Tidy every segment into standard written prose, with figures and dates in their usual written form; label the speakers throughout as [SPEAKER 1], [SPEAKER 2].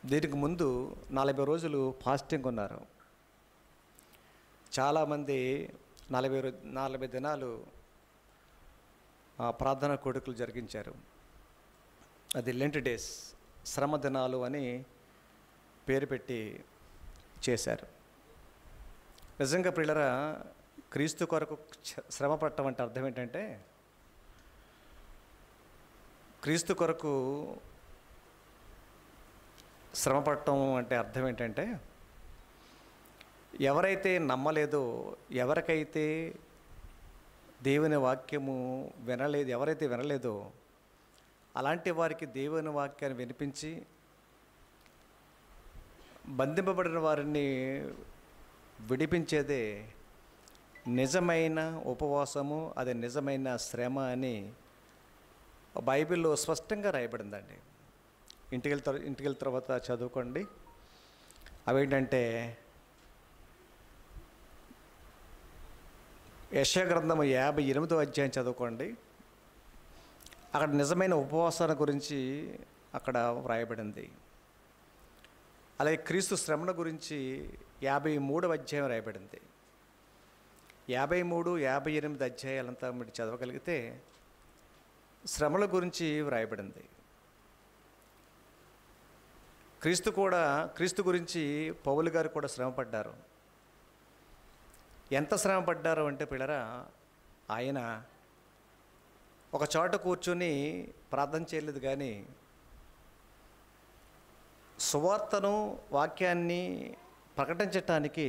[SPEAKER 1] దీనికి ముందు 40 రోజులు ఫాస్టింగ్ ఉన్నారు. చాలామంది 40 దినాలు ప్రార్థనా కోడికలు జరిగించారు. అది లెంట్ డేస్, శ్రమ దినాలు అని పేరు పెట్టి చేశారు. నిజంగా ప్రియులరా, క్రీస్తు కొరకు శ్రమ పడటం అంటే అర్థం ఏంటంటే, క్రీస్తు కొరకు శ్రమ పడటం అంటే అర్థం ఏంటంటే, ఎవరైతే నమ్మలేదో, ఎవరికైతే దేవుని వాక్యము ఎవరైతే వినలేదో అలాంటి వారికి దేవుని వాక్యాన్ని వినిపించి, బంధింపబడిన వారిని విడిపించేదే నిజమైన ఉపవాసము, అది నిజమైన శ్రమ అని బైబిల్లో స్పష్టంగా రాయబడిందండి. ఇంటికి వెళ్ళిన తర్వాత చదువుకోండి. అవేంటంటే, యెషయా గ్రంథము 58వ అధ్యాయం చదువుకోండి. అక్కడ నిజమైన ఉపవాసాల గురించి అక్కడ వ్రాయబడింది. అలాగే క్రీస్తు శ్రమల గురించి 53వ అధ్యాయం రాయబడింది. 53, 58 అధ్యాయాలంతా మీరు చదవగలిగితే శ్రమల గురించి వ్రాయబడింది. క్రీస్తు గురించి పౌలు గారు కూడా శ్రమపడ్డారు. ఎంత శ్రమ పడ్డారు అంటే పిల్లరా, ఆయన ఒక చోట కూర్చొని ప్రార్థన చేయలేదు, కానీ సువార్తను, వాక్యాన్ని ప్రకటించటానికి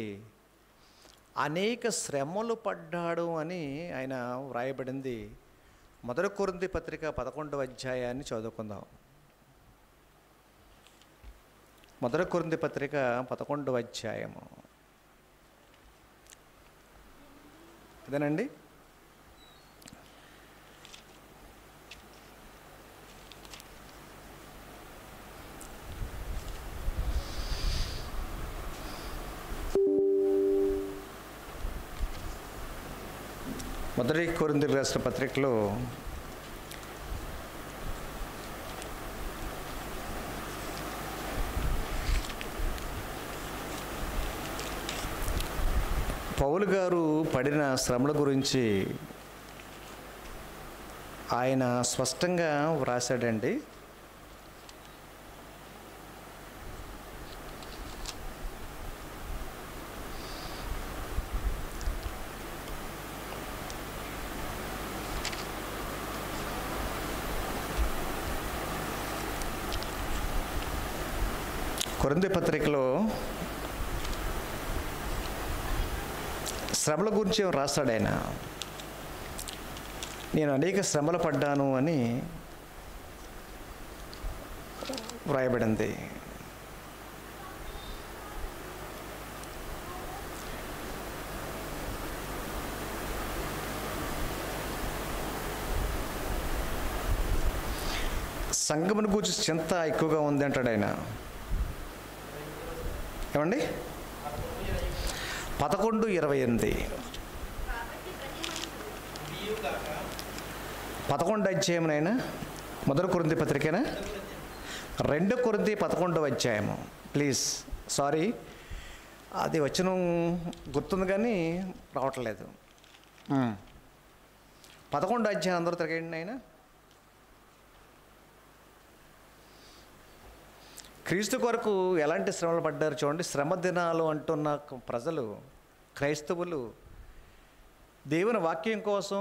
[SPEAKER 1] అనేక శ్రమలు పడ్డాడు అని ఆయన వ్రాయబడింది. 1 కొరింథీ పత్రిక 11వ అధ్యాయాన్ని చదువుకుందాం. 1 కొరింథీ పత్రిక 11వ అధ్యాయము. అదేనండి. మొదటి కొరింథీయులకు రాసిన పత్రికలో పౌలు గారు పడిన శ్రమల గురించి ఆయన స్పష్టంగా వ్రాసాడండి. కొరింథీ పత్రికలో శ్రమల గురించి రాస్తాడు ఆయన. నేను అనేక శ్రమలు పడ్డాను అని వ్రాయబడింది. సంఘమును గురించి చింత ఎక్కువగా ఉంది అంటాడు ఆయన. ఏమండి? 11:28 11 అధ్యాయమునైనా 1 కొరింథీ పత్రికేనా? 2 కొరింథీ 11వ అధ్యాయము. ప్లీజ్, సారీ, అది వచనం గుర్తుంది కానీ రావట్లేదు. 11 అధ్యాయం అందరూ తిరగండి. అయినా క్రీస్తు కొరకు ఎలాంటి శ్రమలు పడ్డారు చూడండి. శ్రమ దినాలు అంటున్న ప్రజలు, క్రైస్తవులు దేవుని వాక్యం కోసం,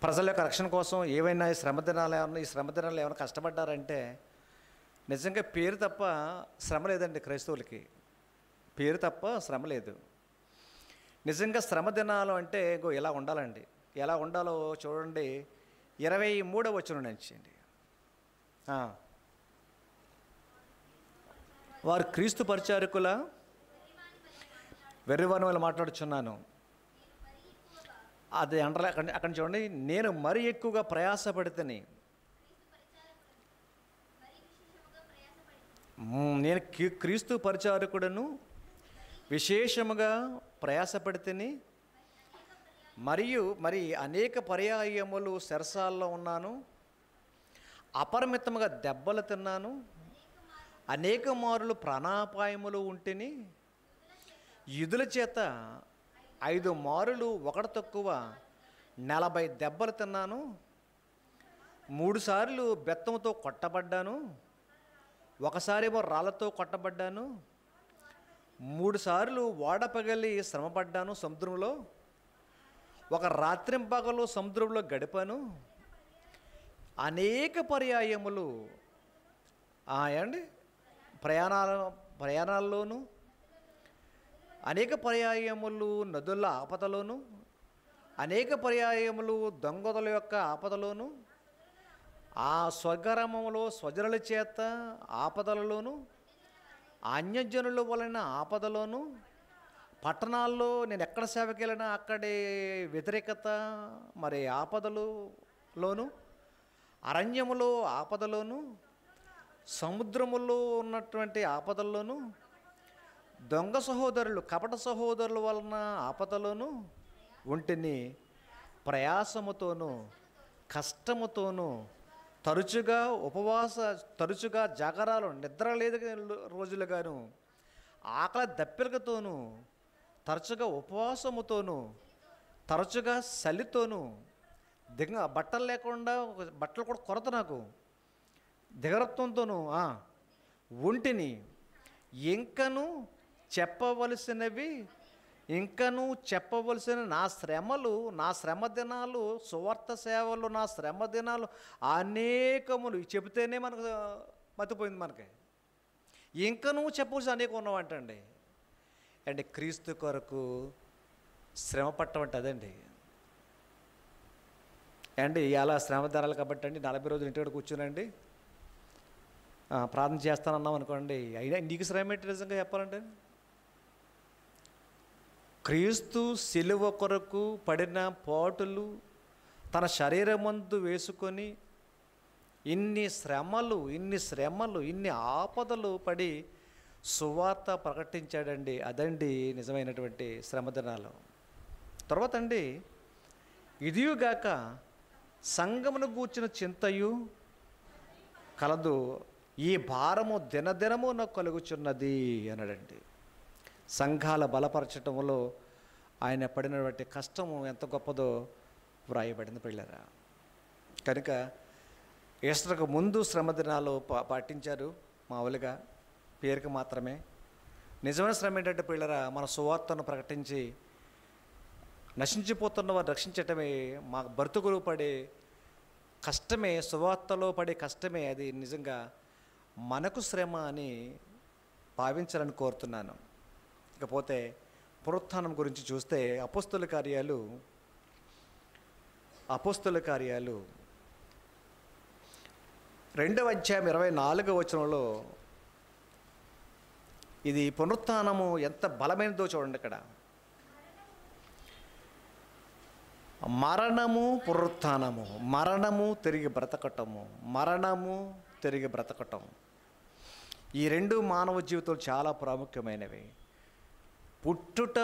[SPEAKER 1] ప్రజల యొక్క రక్షణ కోసం ఏవైనా ఈ శ్రమ దినాలు ఏమైనా కష్టపడ్డారంటే నిజంగా పేరు తప్ప శ్రమ లేదండి. క్రైస్తవులకి పేరు తప్ప శ్రమ లేదు. నిజంగా శ్రమ దినాలు అంటే ఇలా ఉండాలండి. ఎలా ఉండాలో చూడండి. 23వ వచనం నుంచి అండి. వారు క్రీస్తు పరిచారకుల వెర్రివాని వల్ల మాట్లాడుచున్నాను. అది అంటారు అక్కడ చూడండి. నేను మరీ ఎక్కువగా ప్రయాసపడితేని, నేను క్రీస్తు పరిచారకుడను విశేషముగా ప్రయాసపడితేని, మరి అనేక పర్యాయములు చెరసాల్లో ఉన్నాను, అపరిమితముగా దెబ్బలు తిన్నాను, అనేక మారులు ప్రాణాపాయములు ఉంటేని యుధుల చేత 5 మారులు ఒకటి తక్కువ 40 దెబ్బలు తిన్నాను. 3 సార్లు బెత్తంతో కొట్టబడ్డాను. ఒకసారేమో రాళ్ళతో కొట్టబడ్డాను. 3 సార్లు ఓడ పగలి శ్రమపడ్డాను సముద్రంలో. ఒక రాత్రింపగలు సముద్రంలో గడిపాను. అనేక పర్యాయములు అండి ప్రయాణాల్లోనూ, అనేక పర్యాయములు నదుల ఆపదలోను, అనేక పర్యాయములు దొంగల యొక్క ఆపదలోను, ఆ స్వగ్రామములో స్వజనుల చేత ఆపదలలోను, అన్యజనుల వలన ఆపదలోను, పట్టణాల్లో నేను ఎక్కడ సేవకి వెళ్ళినా అక్కడే వ్యతిరేకత, మరి ఆపదలులోను, అరణ్యములో ఆపదలోను, సముద్రములో ఉన్నటువంటి ఆపదల్లోనూ, దొంగ సహోదరులు కపట సహోదరుల వలన ఆపదలోను ఒంటిని ప్రయాసముతోనూ కష్టముతోనూ తరచుగా జాగరాలు, నిద్ర లేదు రోజులుగాను, ఆకలి దప్పికతోనూ, తరచుగా ఉపవాసముతోనూ, తరచుగా చలితోనూ, బట్టలు లేకుండా, బట్టలు కూడా కొరత నాకు, దిగరత్వంతోనూ ఒంటిని ఇంకను చెప్పవలసిన నా శ్రమలు, నా శ్రమ దినాలు, సువార్త సేవలు, నా శ్రమ దినాలు అనేకములు చెబితేనే మనకు మతిపోయింది. మనకి ఇంకనూ చెప్పవలసి అనేక ఉన్నావంటండి. అంటే క్రీస్తు కొరకు శ్రమ పట్టమంటే అదండి. అండి ఇలా శ్రమ ధరలు కాబట్టి అండి 40 రోజులు ఇంటికాడ కూర్చునండి ప్రార్థన చేస్తానన్నాం అనుకోండి, అయినా నీకు శ్రమ ఏంటి నిజంగా చెప్పాలంటే? క్రీస్తు సిలువ కొరకు పడిన పాటులు తన శరీరమందు వేసుకొని ఇన్ని శ్రమలు, ఇన్ని ఆపదలు పడి సువార్త ప్రకటించాడండి. అదండి నిజమైనటువంటి శ్రమదినాలు. తర్వాత అండి, ఇదియుగాక సంఘమును గూర్చిన చింతయు కలదు, ఈ భారము దినదినము నాకు కలుగుచున్నది అన్నాడండి. సంఘాల బలపరచటంలో ఆయన పడినటువంటి కష్టము ఎంత గొప్పదో వ్రాయబడింది పిల్లరా. కనుక ఈస్టర్కు ముందు శ్రమ దినాలు పాటించారు మామూలుగా, పేరుకి మాత్రమే. నిజమైన శ్రమ ఏంటంటే పిల్లరా, మన సువార్తను ప్రకటించి నశించిపోతున్న వారు రక్షించటమే. మా బ్రతుకులు పడే కష్టమే, సువార్తలో పడే కష్టమే అది నిజంగా మనకు శ్రమ అని భావించాలని కోరుతున్నాను. ఇకపోతే పునరుత్థానం గురించి చూస్తే అపోస్తల కార్యాలు 2వ అధ్యాయం 24వ వచనంలో ఇది పునరుత్థానము ఎంత బలమైనదో చూడండి. ఇక్కడ మరణము పునరుత్థానము, మరణము తిరిగి బ్రతకటం, ఈ 2 మానవ జీవితాలు చాలా ప్రాముఖ్యమైనవి. పుట్టుట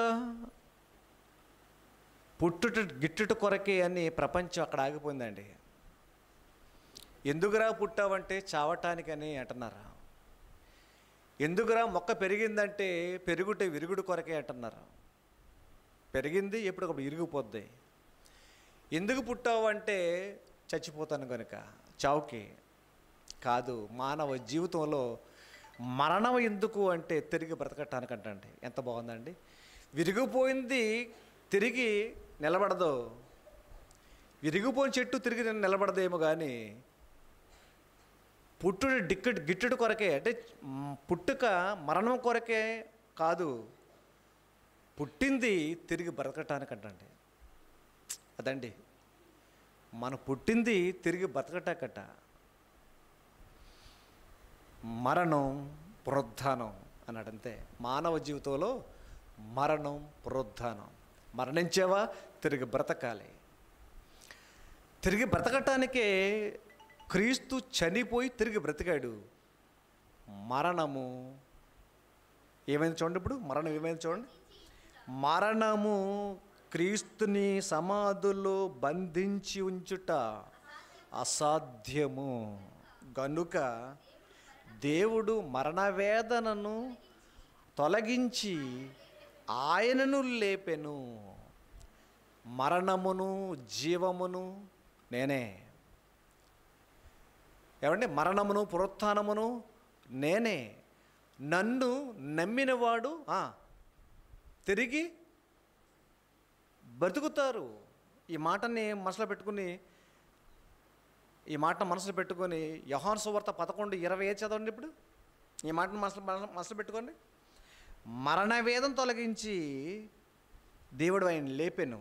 [SPEAKER 1] గిట్టుట కొరకే అని ప్రపంచం అక్కడ ఆగిపోయిందండి. ఎందుకురా పుట్టావంటే చావటానికని అంటున్నారు. ఎందుకురా మొక్క పెరిగిందంటే విరుగుడు కొరకే అంటున్నారు. పెరిగింది ఎప్పటికప్పుడు ఇరిగిపోద్ది. ఎందుకు పుట్టావు అంటే చచ్చిపోతాను కనుక, చావుకి కాదు. మానవ జీవితంలో మరణం ఎందుకు అంటే తిరిగి బ్రతకటానికంటండి. ఎంత బాగుందండి. విరిగిపోయింది తిరిగి నిలబడదు, విరిగిపోయిన చెట్టు తిరిగి నిలబడదేమో కానీ గిట్టుడు కొరకే, అంటే పుట్టుక మరణం కొరకే కాదు, పుట్టింది తిరిగి బ్రతకటానికంటండి. అదండి మనం పుట్టింది తిరిగి బ్రతకటాకట. మరణం పునరుత్థానం అన్నాడంతే. మానవ జీవితంలో మరణం పునరుత్థానం. మరణించేవా, తిరిగి బ్రతకాలి. తిరిగి బ్రతకటానికే క్రీస్తు చనిపోయి తిరిగి బ్రతికాడు. మరణము ఏమైంది చూడండి. ఇప్పుడు మరణం ఏమైంది చూడండి. మరణము క్రీస్తుని సమాధుల్లో బంధించి ఉంచుట అసాధ్యము గనుక దేవుడు మరణవేదనను తొలగించి ఆయనను లేపెను. మరణమును జీవమును నేనే. ఏమండి? మరణమును పునరుత్థానమును నేనే. నన్ను నమ్మినవాడు తిరిగి బ్రతుకుతారు. ఈ మాటని మనసులో పెట్టుకొని యోహాను సువార్త 11:20 చదవండి. ఇప్పుడు ఈ మాటను మనసులో పెట్టుకోండి. మరణవేదన తొలగించి దేవుడు ఆయన లేపెను.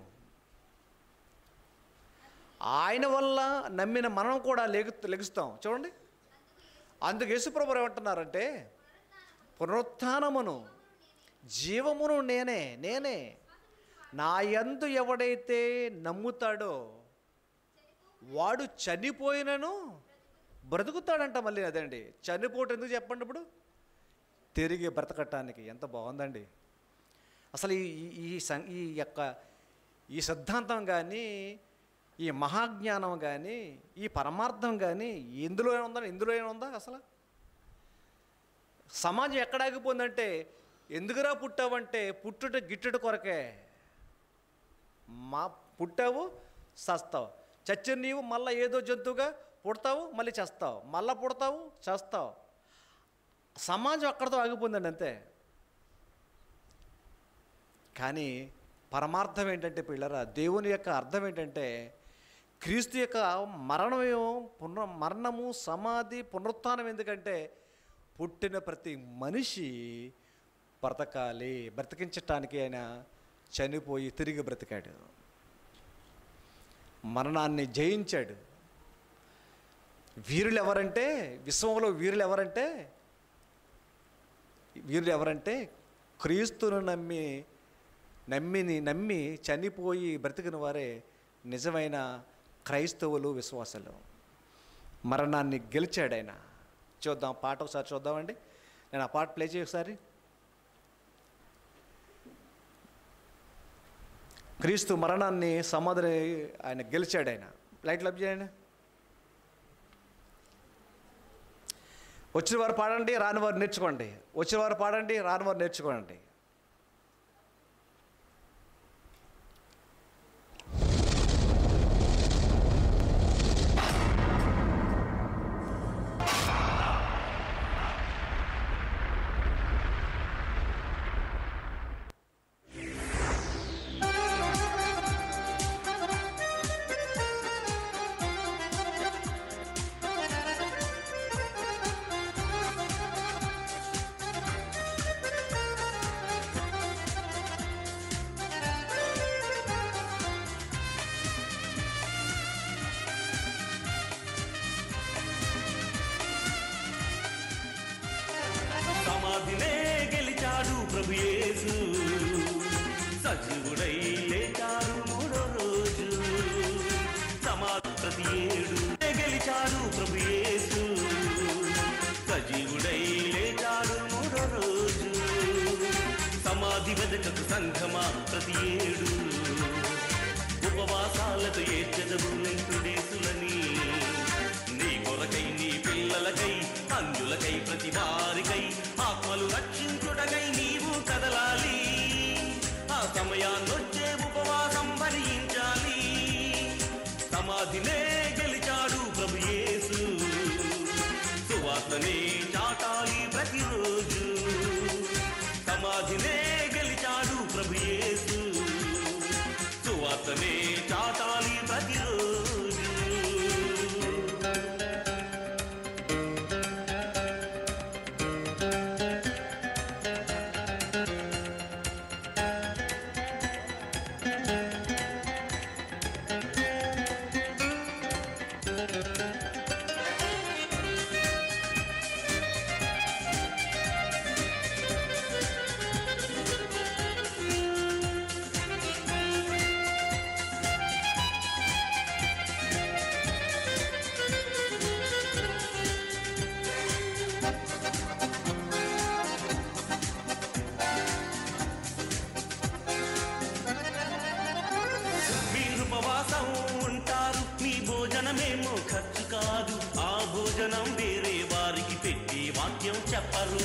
[SPEAKER 1] ఆయన వల్ల నమ్మిన మనం కూడా లెగుస్తాం. చూడండి, అందుకు యేసుప్రభువు ఏమంటున్నారంటే, పునరుత్థానమును జీవమును నేనే. నా యందు ఎవడైతే నమ్ముతాడో వాడు చనిపోయినను బ్రతుకుతాడంట. మళ్ళీ అదండి, చనిపోవటం ఎందుకు చెప్పండి? ఇప్పుడు తిరిగి బ్రతకటానికి. ఎంత బాగుందండి అసలు ఈ సిద్ధాంతం కానీ, ఈ మహాజ్ఞానం కానీ, ఈ పరమార్థం కానీ ఇందులో ఏముందా? అసలు సమాజం ఎక్కడ ఆగిపోయిందంటే, ఎందుకురా పుట్టావంటే పుట్టుట గిట్టుట కొరకే. పుట్టావు చస్తావు, చచ్చిన నీవు మళ్ళీ ఏదో జంతువుగా పుడతావు, మళ్ళీ చేస్తావు, మళ్ళీ పుడతావు, చేస్తావు. సమాజం అక్కడితో ఆగిపోయిందండి, అంతే. కానీ పరమార్థం ఏంటంటే పిల్లరా, దేవుని యొక్క అర్థం ఏంటంటే, క్రీస్తు యొక్క మరణము సమాధి పునరుత్థానం. ఎందుకంటే పుట్టిన ప్రతి మనిషి బ్రతకాలి, బ్రతికించటానికి ఆయన చనిపోయి తిరిగి బ్రతికాడు, మరణాన్ని జయించాడు. వీరులు ఎవరంటే, విశ్వంలో వీరులు ఎవరంటే క్రీస్తును నమ్మి చనిపోయి బ్రతికిన వారే నిజమైన క్రైస్తవులు, విశ్వాసులు. మరణాన్ని గెలిచాడు ఆయన. చూద్దాం, పాట ఒకసారి చూద్దామండి. నేను ఆ పాట ప్లే చేయ ఒకసారి. క్రీస్తు మరణాన్ని సమాధిని ఆయన గెలిచాడు. ఆయన లైట్లు అప్ చేయండి. వచ్చిన వారు పాడండి, రాని వారు నేర్చుకోండి. వచ్చిన వారు పాడండి, రాని వారు నేర్చుకోండి.
[SPEAKER 2] సమాధినే గెలిచాడు ప్రభు యేసు, సజీవుడై లేచాడు మూడో రోజు. సమాధి ప్రతి ఏడు గెలిచాడు ప్రభు యేసు, సజీవుడై లేచాడు మూడో రోజు. సమాధి వెదకకు సంఘమా ప్రతి ఏడు, ఉపవాసాలతో ఏడ్చెదవు నింతుడేసులని. నీ కొరకై, నీ పిల్లలకై, అంజులకై, ప్రతి వారికై ఆత్మలు రక్షించుటకై నీవు కదలాలి. ఆ సమయాన్నొచ్చే ఉపవాసం భరించాలి. సమాధినే గెలిచాడు ప్రభు యేసు, సువార్తనే చాటాలి ప్రతిరోజు. సమాధినే గెలిచాడు ప్రభు యేసు, సువార్తనే చాటాలి ప్రతిరోజు. చెప్పరు.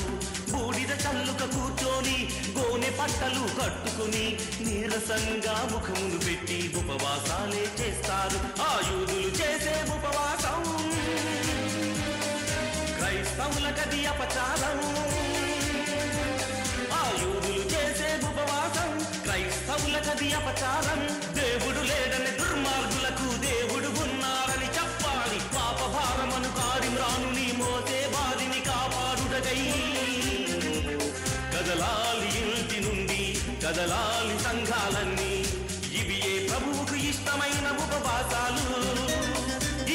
[SPEAKER 2] బూడిద చల్లుక కూర్చొని గోనె పట్టలు కట్టుకుని నీరసంగా ముఖమును పెట్టి ఉపవాసాలే చేస్తారు. ఆ యూదులు చేసే ఉపవాసం క్రైస్తవులకది అపచారం. ఆ యూదులు చేసే ఉపవాసం క్రైస్తవులకది అపచారం. దేవుడు లేడని దుర్మార్గులకు దేవుడు ఉన్నారని చెప్పాలి. పాప భారమను కారిమ్రానుని మోసే బాధిని కాపాడుటకై కదలాలి ఇంటి నుండి, కదలాలి సంఘాలన్నీ. ఇవి ఏ ప్రభువుకు ఇష్టమైన ఉపవాసాలు.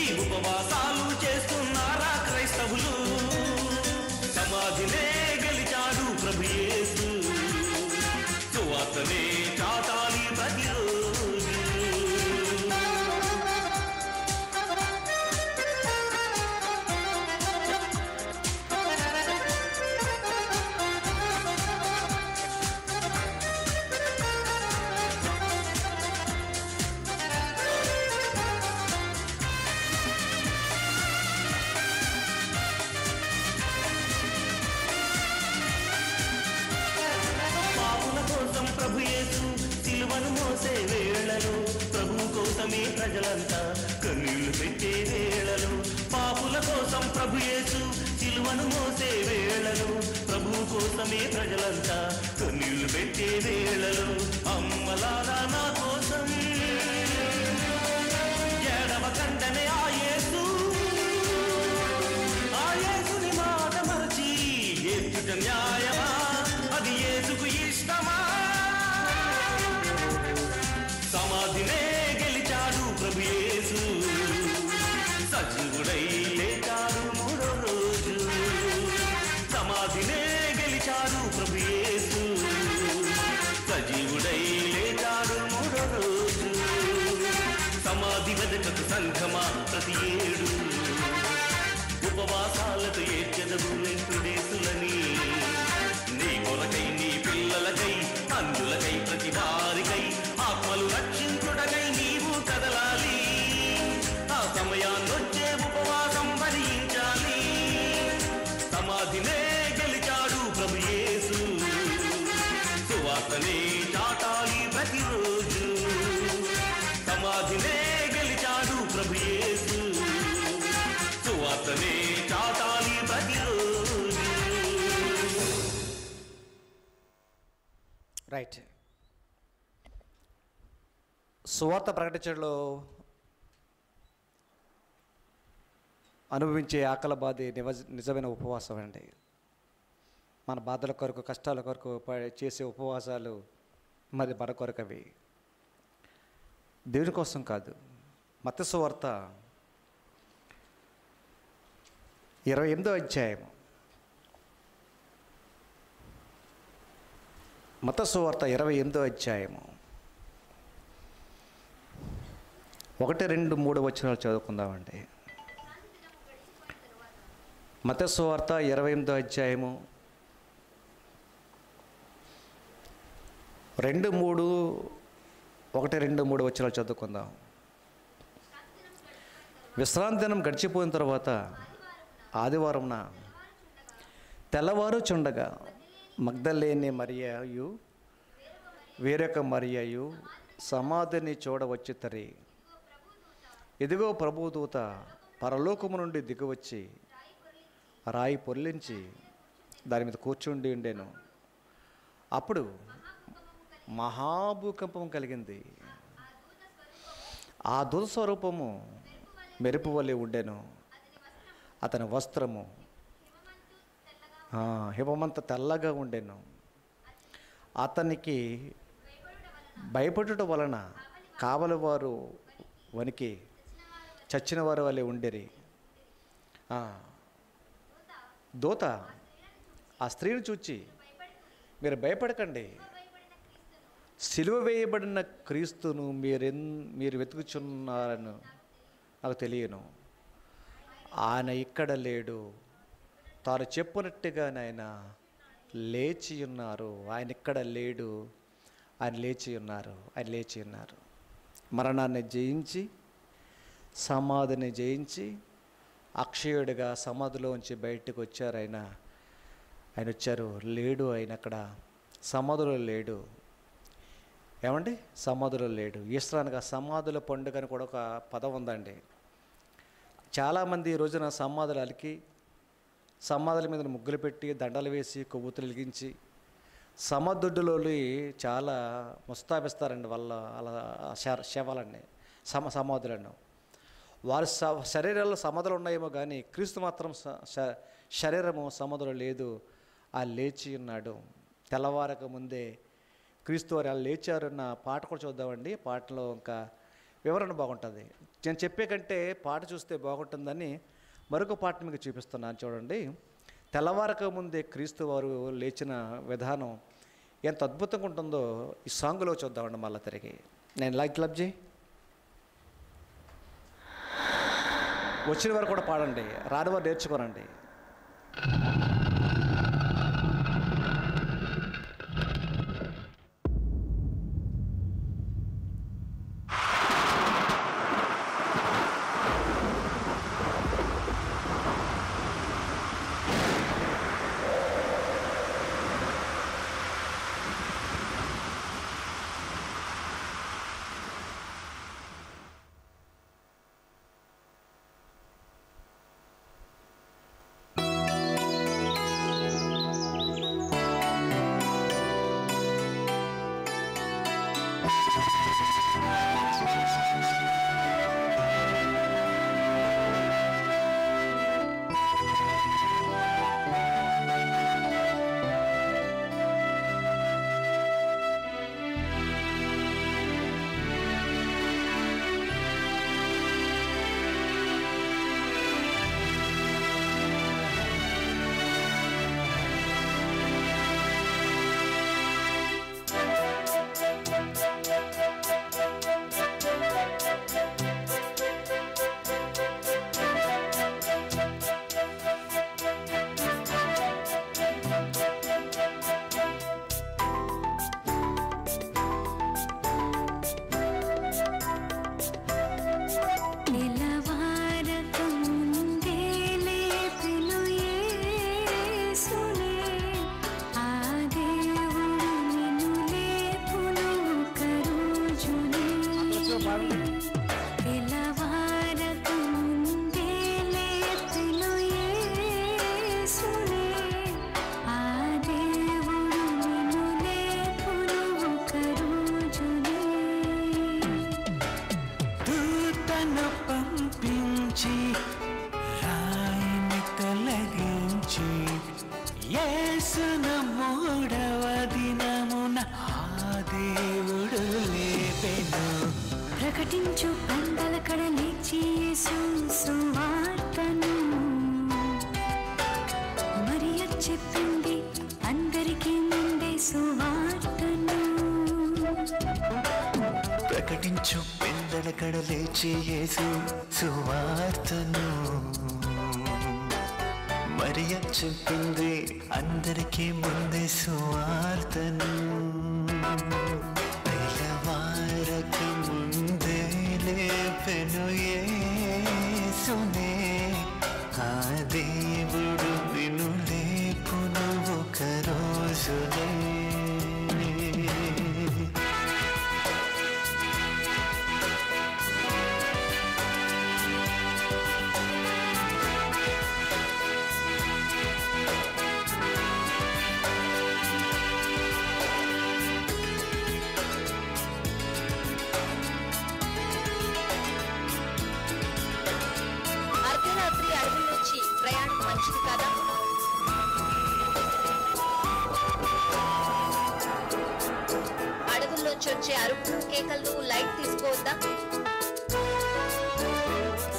[SPEAKER 2] ఈ ఉపవాసాలు చేస్తున్నారా క్రైస్తవులు? సమాధినే గెలిచాడు ప్రభు యేసు, సువార్తనే చాటాలి ప్రతిరోజు. ప్రభు యేసు సిలువను మోసే వేళలో, ప్రభువు కోసమే ప్రజలంతా కన్నీళ్లు పెట్టే వేళలో. పాపుల కోసం ప్రభు యేసు సిలువను మోసే వేళలో, ప్రభువు కోసమే ప్రజలంతా కన్నీళ్లు పెట్టే వేళలో. అమ్మలారా నా కోసం ఏడవకంటనే ఆ యేసుని మాట మరచి ఏడ్చుట న్యాయమా? అది యేసుకు ఇష్టమా? సమాధినే గెలిచాడు ప్రభు యేసు, సజీవుడై లేచాడు మూడో రోజు. సమాధినే గెలిచాడు ప్రభు యేసు, సజీవుడై లేచాడు మూడో రోజు. సమాధి వెదకకు సంఘమా ప్రతి ఏడు, ఉపవాసాలతో ఏడ్చెదవు లెంటుడేసులని. నీ కొరకై, నీ పిల్లలకై, అందులకై, ప్రతి వారికై ఆత్మలు రక్షించుటకై నీవు కదలాలి. ఆ సమయాన్నొచ్చే ఉపవాసం భరించాలి. సమాధినే గెలిచాడు ప్రభు యేసు, సువార్తనే చాటాలి ప్రతిరోజు. సమాధినే గెలిచాడు ప్రభు యేసు, సువార్తనే చాటాలి ప్రతిరోజు.
[SPEAKER 1] రైట్. సువార్త ప్రకటించడంలో అనుభవించే ఆకలి బాధే నిజమైన ఉపవాసం అండి. మన బాధల కొరకు, కష్టాల కొరకు చేసే ఉపవాసాలు మరి మన కొరకవి, దేవుని కోసం కాదు. మత్తయి సువార్త 28వ అధ్యాయం, మత్తయి సువార్త 28వ అధ్యాయము 1, 2, 3 వచనాలు చదువుకుందామండి. మత్తయి సువార్త 28వ అధ్యాయము 1, 2, 3 వచనాలు చదువుకుందాం. విశ్రాంతి దినం గడిచిపోయిన తర్వాత ఆదివారంన తెల్లవారుచుండగా మగ్దలేని మరియయు వేరొక మరియయు సమాధిని చూడవచ్చితరి. ఇదిగో ప్రభుదూత పరలోకము నుండి దిగివచ్చి రాయి పొర్లించి దాని మీద కూర్చుండి ఉండెను. అప్పుడు మహాభూకంపం కలిగింది. ఆ దూత స్వరూపము మెరుపు వలె ఉండెను. అతని వస్త్రము హిమమంత తెల్లగా ఉండెను. అతనికి భయపడుట వలన కావలి వారు వనికి చచ్చిన వారి వలె ఉండేరి. దూత ఆ స్త్రీని చూచి, మీరు భయపడకండి, సిలువ వేయబడిన క్రీస్తును మీరు వెతుకుచున్నారని నాకు తెలియను. ఆయన ఇక్కడ లేడు, తాను చెప్పినట్టుగానే ఆయన లేచి ఉన్నారు. ఆయన ఇక్కడ లేడు, ఆయన లేచి ఉన్నారు. మరణాన్ని జయించి, సమాధిని జయించి, అక్షయుడిగా సమాధిలోంచి బయటకు వచ్చారు. ఆయన ఆయన వచ్చారు, లేడు ఆయన అక్కడ, సమాధిలో లేడు. ఏమండి, సమాధిలో లేడు. ఈస్టర్ అనగా సమాధుల పండుగ అని కూడా ఒక పదం ఉందండి. చాలామంది ఈ రోజున సమాధులు అలికి, సమాధుల మీద ముగ్గులు పెట్టి, దండలు వేసి, కొవ్వొత్తులు వెలిగించి, సమాధుల్లోని చాలా ముస్తాబిస్తారండి వాళ్ళ అలా శవాలన్నీ, సమాధులను. వారి శరీరాల్లో సమాధులు ఉన్నాయేమో కానీ క్రీస్తు మాత్రం శరీరము సమాధులు లేదు. ఆ లేచి ఉన్నాడు. తెల్లవారక ముందే క్రీస్తు వారు అలా లేచారన్న పాట కూడా చూద్దామండి. పాటలో ఇంకా వివరణ బాగుంటుంది. నేను చెప్పే కంటే పాట చూస్తే బాగుంటుందని మరొక పాట మీకు చూపిస్తున్నాను చూడండి. తెల్లవారక ముందే క్రీస్తు వారు లేచిన విధానం ఎంత అద్భుతంగా ఉంటుందో ఈ సాంగ్లో చూద్దామండి. మళ్ళీ తిరిగి నేను లైక్ క్లబ్ చేయి, వచ్చిన వారు కూడా పాడండి, రాని వారు నేర్చుకోనండి.
[SPEAKER 3] ప్రకటించు పందల కడలేచి యేసు సువార్తను, మరియ చెప్పింది అందరికీ ముందే సువార్తను.
[SPEAKER 4] ప్రకటించు పందల కడలేచి యేసు సువార్తను, మరియ చెప్పింది అందరికీ ముందే సువార్తను. యేసునే ఆ దేవుడు నిన్ను లేపును ఒక రోజునే.
[SPEAKER 3] ప్రయాణం మంచిది కదా. అడవుల్లోంచి వచ్చే అరుపులు కేకలను లైట్ తీసుకోవద్దా?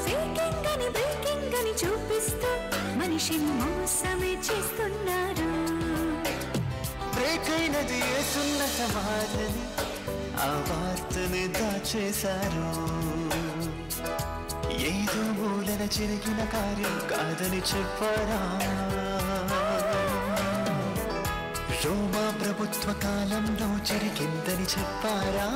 [SPEAKER 3] సేకింగ్ అని బ్రేకింగ్ అని చూపిస్తూ మనిషిని మోసమే చేస్తున్నారు.
[SPEAKER 4] బ్రేక్ అయినది యేసున్న సమాధిని, ఆ వార్తని దాచేశారు. ఏదో మూలన జరిగిన కార్యం కాదని చెప్పారా? రోమా ప్రభుత్వ కాలంలో జరిగిందని చెప్పారా?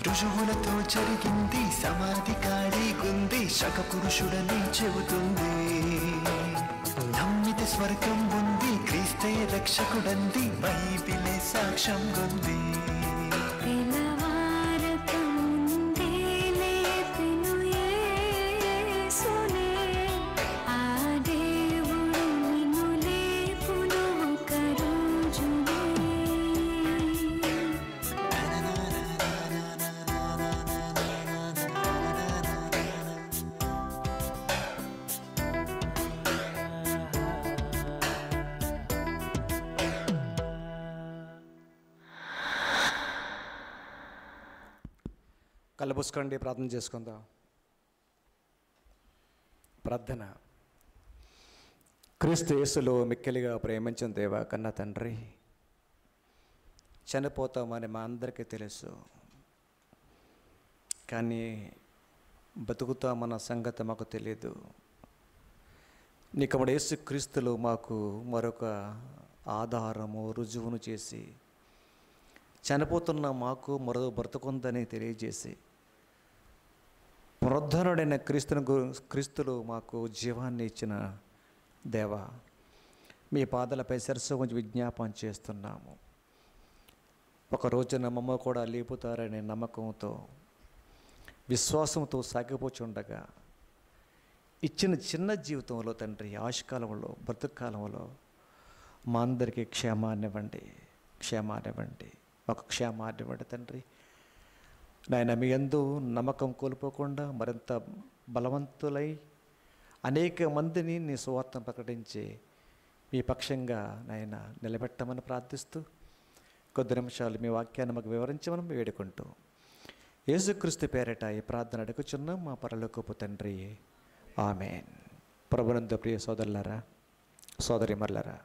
[SPEAKER 4] రుజువులతో జరిగింది, సమాధి ఖాళీగుంది, శక పురుషుడని చెబుతుంది. నమ్మి లోనే స్వర్గం ఉంది, క్రీస్తే రక్షకుడంది, బైబిలే సాక్ష్యం ఉంది.
[SPEAKER 1] కళ్ళు మూసుకోండి, ప్రార్థన చేసుకుందాం. ప్రార్థన. క్రీస్తు యేసులో మిక్కిలిగా ప్రేమించిన దేవా కన్న తండ్రి, చనిపోతామని మా అందరికీ తెలుసు, కానీ బతుకుతామన్న సంగతి మాకు తెలియదు. నీకు యేసు క్రీస్తులో మాకు మరొక ఆధారము, రుజువును చేసి, చనిపోతున్న మాకు మరో బ్రతుకుందని తెలియజేసి, పునరుద్ధరణుడైన క్రీస్తులు మాకు జీవాన్ని ఇచ్చిన దేవా, మీ పాదాలపై శిరస్సు గురించి విజ్ఞాపన చేస్తున్నాము. ఒక రోజున మమ్మ కూడా లేపుతారనే నమ్మకంతో, విశ్వాసంతో సాగిపోచుండగా ఇచ్చిన చిన్న జీవితంలో తండ్రి, ఆయుష్కాలంలో, బ్రతుకాలంలో మా అందరికీ క్షేమాన్నివ్వండి, ఒక క్షేమాన్నివ్వండి తండ్రి. నాయన, మీ యందు నమ్మకం కోల్పోకుండా మరింత బలవంతులై అనేక మందిని నీ సువార్తను ప్రకటించి మీ పక్షంగా నాయన నిలబెట్టమని ప్రార్థిస్తూ, కొద్ది నిమిషాలు మీ వాక్యాన్ని మాకు వివరించమని వేడుకుంటూ, యేసుక్రీస్తు పేరిట ఈ ప్రార్థన అడుగుచున్నాం మా పరలోకపు తండ్రి, ఆమేన్. ప్రభునందు ప్రియ సోదరులారా, సోదరీమణులారా,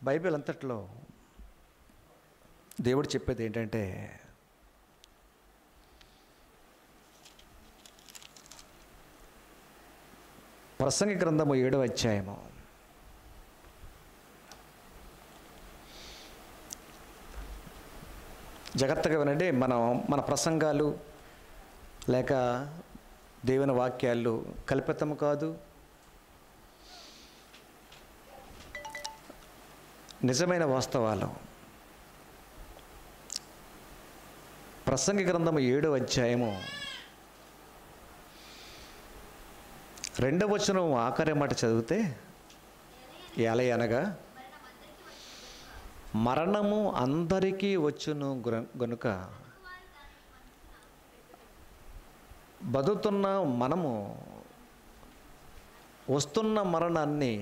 [SPEAKER 1] బైబిల్ అంతట్లో దేవుడు చెప్పేది ఏంటంటే, ప్రసంగి గ్రంథము 7వ అధ్యాయము జాగ్రత్తగా వినండి. మన ప్రసంగాలు లేక దేవుని వాక్యాలు కల్పితం కాదు, నిజమైన వాస్తవాలు. ప్రసంగి గ్రంథము 7వ అధ్యాయము 2వ వచనం ఆఖరి మాట చదివితే, అనగా మరణము అందరికీ వచ్చును గనుక బతుకుతున్న మనము వస్తున్న మరణాన్ని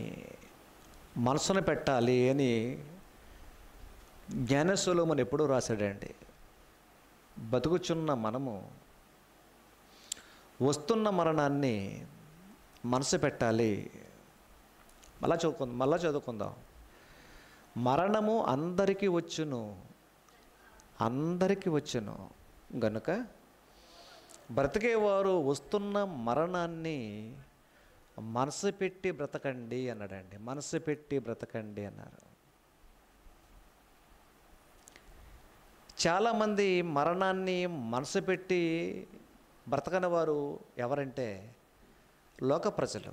[SPEAKER 1] మనసున పెట్టాలి అని జ్ఞాన సొలొమోను ఎప్పుడూ రాశాడండి. బతుకుచున్న మనము వస్తున్న మరణాన్ని మనసు పెట్టాలి. మళ్ళా చదువుకుందాం. మరణము అందరికీ వచ్చును గనుక బ్రతికేవారు వస్తున్న మరణాన్ని మనసు పెట్టి బ్రతకండి అన్నాడండి. మనసు పెట్టి బ్రతకండి అన్నారు. చాలామంది మరణాన్ని మనసు పెట్టి బ్రతకని వారు ఎవరంటే లోక ప్రజలు.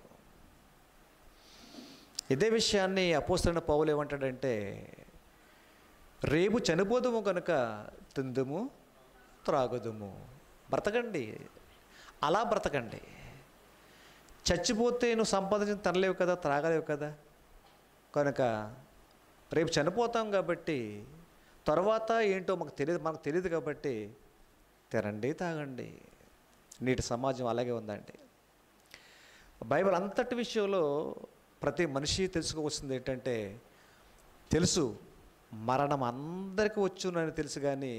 [SPEAKER 1] ఇదే విషయాన్ని అపోస్తలుడైన పౌలు ఏమంటాడంటే, రేపు చనిపోదుము కనుక తిందుము త్రాగుదుము, బ్రతకండి, అలా బ్రతకండి. చచ్చిపోతే నువ్వు సంపాదించిన తినలేవు కదా, త్రాగలేవు కదా, కనుక రేపు చనిపోతాం కాబట్టి తర్వాత ఏంటో మనకు తెలియదు కాబట్టి తినండి, తాగండి. నేటి సమాజం అలాగే ఉందండి. బైబిల్ అంతటి విషయంలో ప్రతి మనిషి తెలుసుకోవాల్సింది ఏంటంటే, తెలుసు మరణం అందరికీ వచ్చునని తెలుసు, కానీ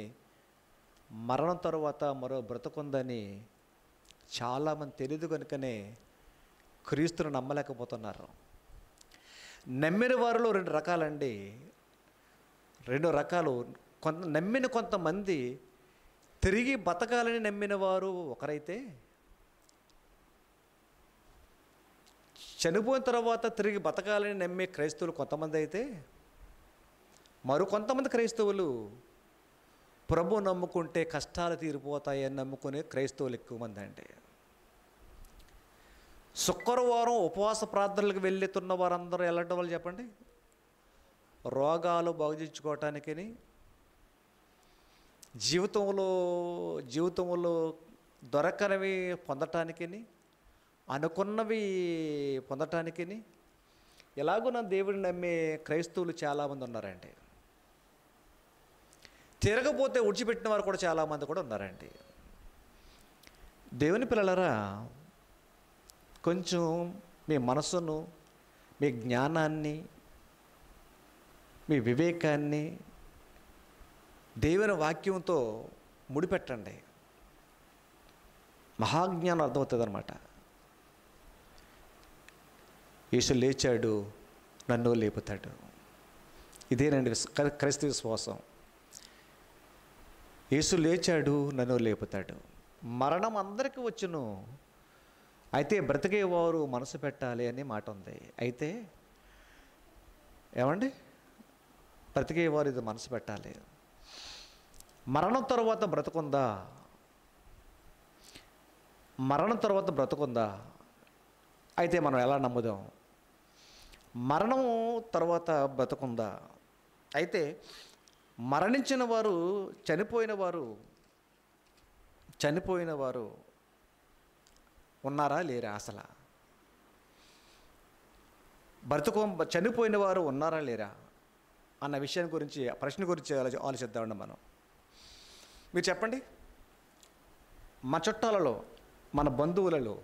[SPEAKER 1] మరణం తర్వాత మరో బ్రతుకుందని చాలామంది తెలియదు. కనుకనే క్రీస్తును నమ్మలేకపోతున్నారు. నమ్మిన వారిలో 2 రకాలండి. 2 రకాలు. నమ్మిన కొంతమంది తిరిగి బతకాలని నమ్మిన వారు ఒకరైతే, చనిపోయిన తర్వాత తిరిగి బతకాలని నమ్మే క్రైస్తవులు కొంతమంది అయితే, మరికొంతమంది క్రైస్తవులు ప్రభు నమ్ముకుంటే కష్టాలు తీరిపోతాయని నమ్ముకునే క్రైస్తవులు ఎక్కువ మంది అండి. శుక్రవారం ఉపవాస ప్రార్థనలకు వెళ్ళుతున్న వారందరూ ఎలాంటి వాళ్ళు చెప్పండి? రోగాలు బాగుచేయించుకోవటానికి, జీవితంలో దొరకనివి పొందటానికి, అనుకున్నవి పొందటానికి ఎలాగో నా దేవుడిని నమ్మే క్రైస్తవులు చాలామంది ఉన్నారండి. తిరగపోతే ఉడిచిపెట్టిన వారు కూడా చాలామంది కూడా ఉన్నారండి. దేవుని పిల్లలరా, కొంచెం మీ మనసును, మీ జ్ఞానాన్ని, మీ వివేకాన్ని దేవుని వాక్యంతో ముడిపెట్టండి. మహాజ్ఞానం అర్థమవుతుంది అన్నమాట. యేసు లేచాడు, నన్ను లేపుతాడు. ఇదేనండి క్రైస్తవ విశ్వాసం. యేసు లేచాడు, నన్ను లేపుతాడు. మరణం అందరికీ వచ్చును, అయితే బ్రతికేవారు మనసు పెట్టాలి అనే మాట ఉంది. అయితే ఏమండి, బ్రతికేవారు ఇది మనసు పెట్టాలి. మరణం తర్వాత బ్రతుకుందా? మరణం తర్వాత బ్రతుకుందా? అయితే మనం ఎలా నమ్ముదాం? మరణం తర్వాత బ్రతుకుందా? అయితే మరణించిన వారు, చనిపోయిన వారు ఉన్నారా లేరా? అసలు చనిపోయిన వారు ఉన్నారా లేరా అన్న విషయం గురించి, ప్రశ్న గురించి ఆలోచిద్దామండి మనం. మీరు చెప్పండి, మన చుట్టాలలో, మన బంధువులలో,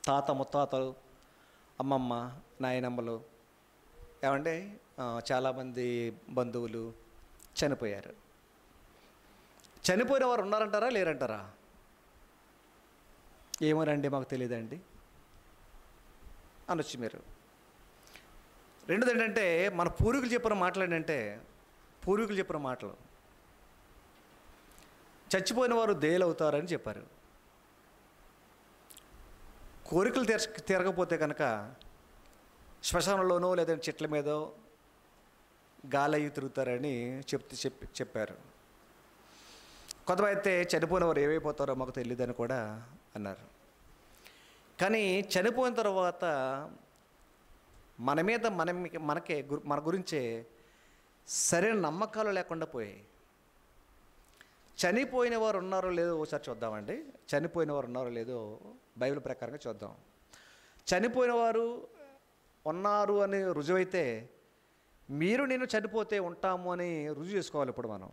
[SPEAKER 1] తాత ముత్తాతలు, అమ్మమ్మ, నాయనమ్మలు, ఏమంటే చాలామంది బంధువులు చనిపోయారు. చనిపోయిన వారు ఉన్నారంటారా లేరంటారా? ఏమోనండి, మాకు తెలియదండి అనొచ్చు మీరు. రెండోది ఏంటంటే, మన పూర్వీకులు చెప్పిన మాటలు ఏంటంటే, చచ్చిపోయిన వారు దేలవుతారని చెప్పారు. కోరికలు తీరకపోతే కనుక శ్మశానంలోనో లేదంటే చెట్ల మీదో గాలయ్యి తిరుగుతారని చెప్పారు. కొంతమంది అయితే చనిపోయిన వారు ఏమైపోతారో మాకు తెలియదని కూడా అన్నారు. కానీ చనిపోయిన తర్వాత మన మీద మన గురించే సరైన నమ్మకాలు లేకుండా పోయాయి. చనిపోయిన వారు ఉన్నారో లేదో ఒకసారి చూద్దామండి. చనిపోయిన వారు ఉన్నారో లేదో బైబిల్ ప్రకారంగా చూద్దాం. చనిపోయిన వారు ఉన్నారు అని రుజువైతే, మీరు నేను చనిపోతే ఉంటాము అని రుజువు చేసుకోవాలి ఇప్పుడు మనం.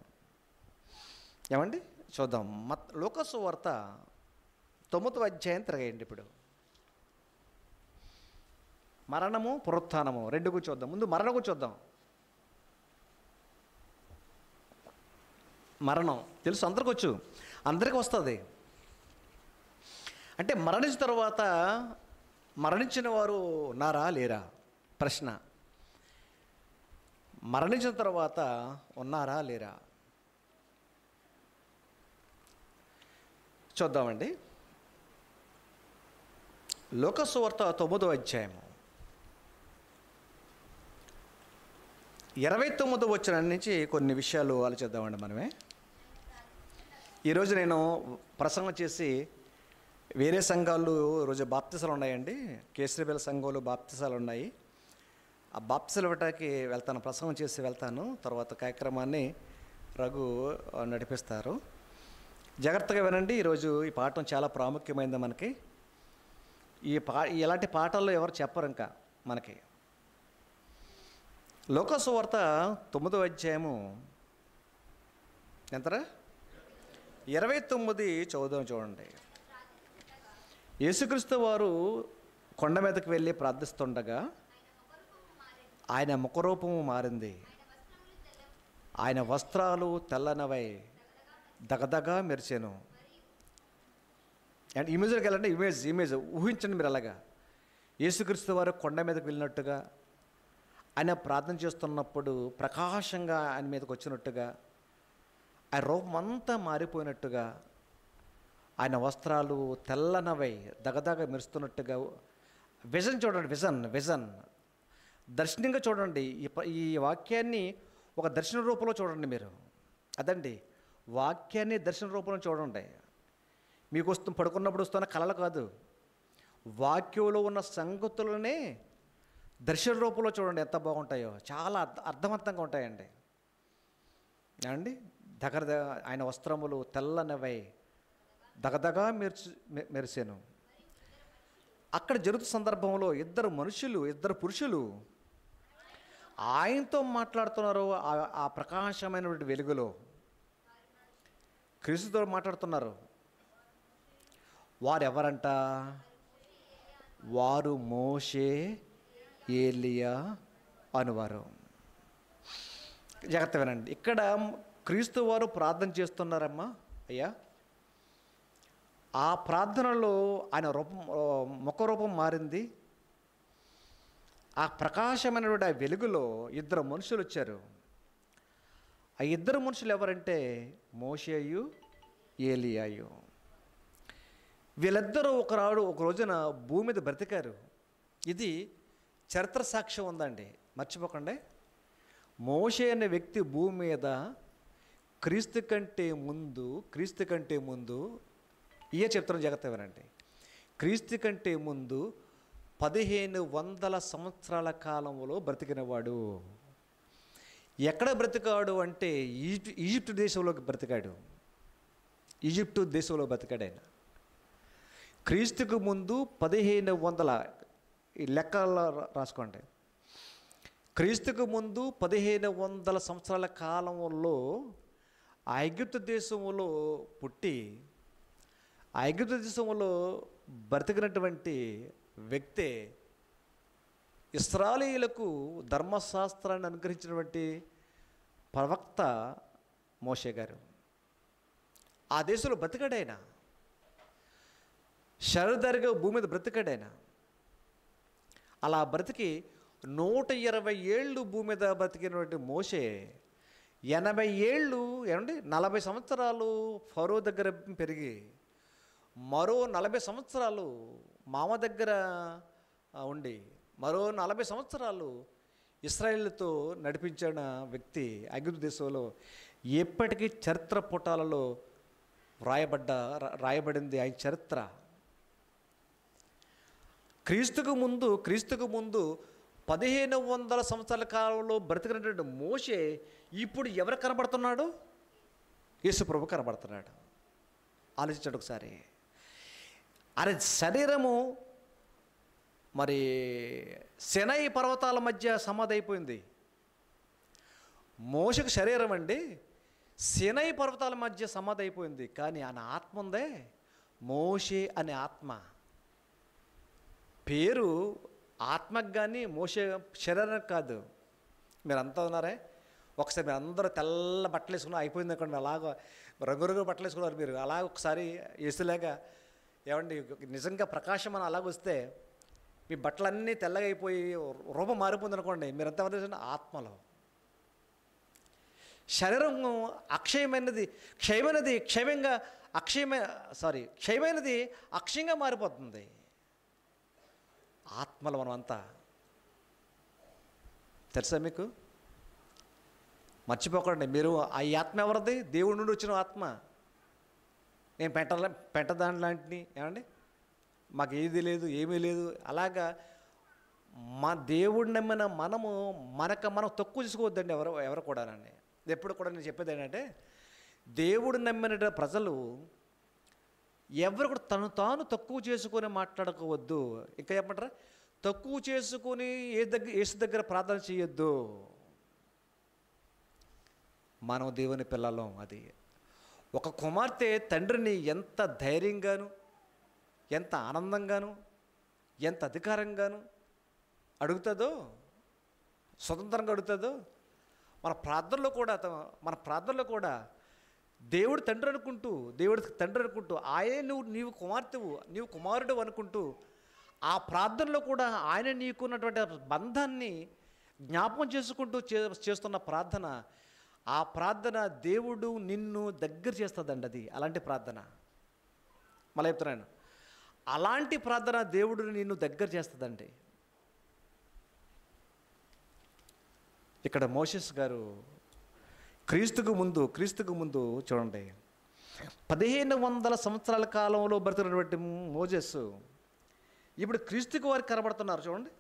[SPEAKER 1] ఏమండి, చూద్దాం. లూకాసు వార్త 9వ అధ్యాయం తిరగండి. ఇప్పుడు మరణము, పునరుత్థానము రెండు గురించి చూద్దాం. ముందు మరణం గురించి చూద్దాం. మరణం తెలుసు, అందరికీ వస్తుంది. అంటే మరణించిన తర్వాత మరణించిన వారు ఉన్నారా లేరా ప్రశ్న. మరణించిన తర్వాత ఉన్నారా లేరా చూద్దామండి. లూకాసు వార్త 9వ అధ్యాయము 29వ వచనం నుంచి కొన్ని విషయాలు ఆలోచిద్దామండి మనమే. ఈరోజు నేను ప్రసంగం చేసి వేరే సంఘాలు రోజు బాప్తిసాలు ఉన్నాయండి. కేసరిబెల్ సంఘంలో బాప్తిసాలు ఉన్నాయి. ఆ బాప్తిసాలు ఇవ్వటానికి వెళ్తాను, ప్రసంగం చేసి వెళ్తాను. తర్వాత కార్యక్రమాన్ని రఘు నడిపిస్తారు. జాగ్రత్తగా వినండి. ఈరోజు ఈ పాఠం చాలా ప్రాముఖ్యమైనది మనకి. ఇలాంటి పాఠాల్లో ఎవరు చెప్పరు ఇంకా మనకి. లూకాసు వార్త 9వ అధ్యాయము ఎంతరా 29 చూడండి. యేసుక్రీస్తు వారు కొండ మీదకి వెళ్ళి ప్రార్థిస్తుండగా ఆయన ముఖరూపము మారింది. ఆయన వస్త్రాలు తెల్లనవై దగదగా మెరిచెను. అండ్ ఇమేజ్లోకి వెళ్ళండి. ఇమేజ్ ఊహించండి మీరు. అలాగా యేసుక్రీస్తు వారు కొండ మీదకి వెళ్ళినట్టుగా, ఆయన ప్రార్థన చేస్తున్నప్పుడు ప్రకాశంగా ఆయన మీదకి వచ్చినట్టుగా, ఆయన రూపం అంతా మారిపోయినట్టుగా, ఆయన వస్త్రాలు తెల్లనవై దగదగ మెరుస్తున్నట్టుగా. విజన్ చూడండి, విజన్ దర్శనంగా చూడండి. ఈ వాక్యాన్ని ఒక దర్శన రూపంలో చూడండి మీరు. అదండి, వాక్యాన్ని దర్శన రూపంలో చూడండి. మీకు పడుకున్నప్పుడు వస్తున్న కళలు కాదు, వాక్యంలో ఉన్న సంగతులనే దర్శన రూపంలో చూడండి ఎంత బాగుంటాయో, చాలా అర్థవంతంగా ఉంటాయండి. అండి ఆయన వస్త్రములు తెల్లనివై దగదగా మెరిసెను. అక్కడ జరుగుతున్న సందర్భంలో ఇద్దరు పురుషులు ఆయనతో మాట్లాడుతున్నారు. ఆ ప్రకాశమైనటువంటి వెలుగులో క్రీస్తుతో మాట్లాడుతున్నారు. వారు ఎవరంట? వారు మోషే, ఏలియా అనువారు. జాగ్రత్త వినండి. ఇక్కడ క్రీస్తు వారు ప్రార్థన చేస్తున్నారమ్మా. అయ్యా, ఆ ప్రార్థనలో ఆయన ముఖరూపం మారింది. ఆ ప్రకాశమైనటువంటి ఆ వెలుగులో ఇద్దరు మనుషులు వచ్చారు. ఆ ఇద్దరు మనుషులు ఎవరంటే మోషేయు, ఏలియాయు. వీళ్ళిద్దరూ ఒక రోజున భూమి మీద బ్రతికారు. ఇది చరిత్ర సాక్ష్యం ఉందండి, మర్చిపోకండి. మోషే అనే వ్యక్తి భూమి మీద క్రీస్తు కంటే ముందు ఇయే చెప్తున్న జాగ్రత్త వినండి. క్రీస్తు కంటే ముందు 1500 సంవత్సరాల కాలంలో బ్రతికినవాడు. ఎక్కడ బ్రతికాడు అంటే ఈజిప్ట్ దేశంలో బ్రతికాడు. ఈజిప్టు దేశంలో బ్రతికాడు ఆయన. క్రీస్తుకు ముందు 1500, ఈ లెక్కల్లో రాసుకోండి. క్రీస్తుకు ముందు 1500 సంవత్సరాల కాలంలో ఐగుప్తు దేశంలో పుట్టి ఐగుప్తు దేశంలో బ్రతికినటువంటి వ్యక్తే ఇశ్రాయేలీయులకు ధర్మశాస్త్రాన్ని అనుగ్రహించినటువంటి ప్రవక్త మోషే గారు. ఆ దేశంలో బ్రతికాడైనా, శరదారిగా భూమి మీద బ్రతికాడైనా. అలా బ్రతికి 120 ఏళ్ళు భూమి మీద బ్రతికినటువంటి మోషే 80 ఏళ్ళు 40 సంవత్సరాలు ఫరో దగ్గర పెరిగి మరో 40 సంవత్సరాలు మామ దగ్గర ఉండి మరో 40 సంవత్సరాలు ఇశ్రాయేలుతో నడిపించిన వ్యక్తి ఐగుప్తు దేశంలో ఎప్పటికీ చరిత్ర పుటాలలో రాయబడింది ఆయన చరిత్ర. క్రీస్తుకు ముందు 1500 సంవత్సరాల కాలంలో బ్రతికినటువంటి మోషే ఇప్పుడు ఎవరు కనబడుతున్నాడు? యేసు ప్రభు కనబడుతున్నాడు. ఆలోచించండి ఒకసారి. అరే శరీరము మరి సినాయి పర్వతాల మధ్య సమాధి అయిపోయింది. మోషకు శరీరం అండి సినాయి పర్వతాల మధ్య సమాధి అయిపోయింది. కానీ ఆయన ఆత్మ ఉందే, మోషే అనే ఆత్మ. పేరు ఆత్మకు కానీ మోషే శరీరానికి కాదు. మీరు అంతా ఉన్నారే, ఒకసారి మీరు అందరూ తెల్ల బట్టలు వేసుకుని అయిపోయింది అనుకోండి, అలాగ రంగురంగు బట్టలు వేసుకున్నారు మీరు. అలాగ ఒకసారి వేసులాగా ఏమండి నిజంగా ప్రకాశం అని అలాగొస్తే మీ బట్టలన్నీ తెల్లగా అయిపోయి రూపం మారిపోయింది అనుకోండి, మీరంతా ఆత్మలో. శరీరం క్షయమైనది అక్షయంగా మారిపోతుంది. ఆత్మలో మనం అంతా తెలుసా మీకు? మర్చిపోకండి. మీరు ఆ ఆత్మ ఎవరిది? దేవుడి నుండి వచ్చిన ఆత్మ. నేను పెంటదాని లాంటిని ఏమండి, మాకు ఏది లేదు ఏమీ లేదు. అలాగా మా దేవుడిని నమ్మిన మనం తక్కువ చేసుకోవద్దండి ఎవరు కూడానండి. ఎప్పుడు కూడా నేను చెప్పేది ఏంటంటే, దేవుడు నమ్మిన ప్రజలు ఎవరు కూడా తాను తక్కువ చేసుకొని మాట్లాడుకోవద్దు. ఇంకా చెప్పమంటారా? తక్కువ చేసుకొని యేసు దగ్గర ప్రార్థన చేయొద్దు. మనం దేవుని పిల్లలం. అది ఒక కుమార్తె తండ్రిని ఎంత ధైర్యంగాను, ఎంత ఆనందంగాను, ఎంత అధికారంగాను అడుగుతుందో, స్వతంత్రంగా అడుగుతుందో, మన ప్రార్థనలో కూడా దేవుడు తండ్రి అనుకుంటూ ఆయన నీవు కుమార్తెవు, నీవు కుమారుడు అనుకుంటూ ఆ ప్రార్థనలో కూడా ఆయన నీకున్నటువంటి బంధాన్ని జ్ఞాపకం చేసుకుంటూ చేస్తున్న ప్రార్థన, ఆ ప్రార్థన దేవుడు నిన్ను దగ్గర చేస్తుందండి. అది అలాంటి ప్రార్థన. మళ్ళీ చెప్తున్నాను, అలాంటి ప్రార్థన దేవుడు నిన్ను దగ్గర చేస్తుందండి. ఇక్కడ మోషేస్ గారు క్రీస్తుకు ముందు చూడండి, 1500 సంవత్సరాల కాలంలో బ్రతికినటువంటి మోజెస్ ఇప్పుడు క్రీస్తుకి వారికి కనబడుతున్నారు చూడండి.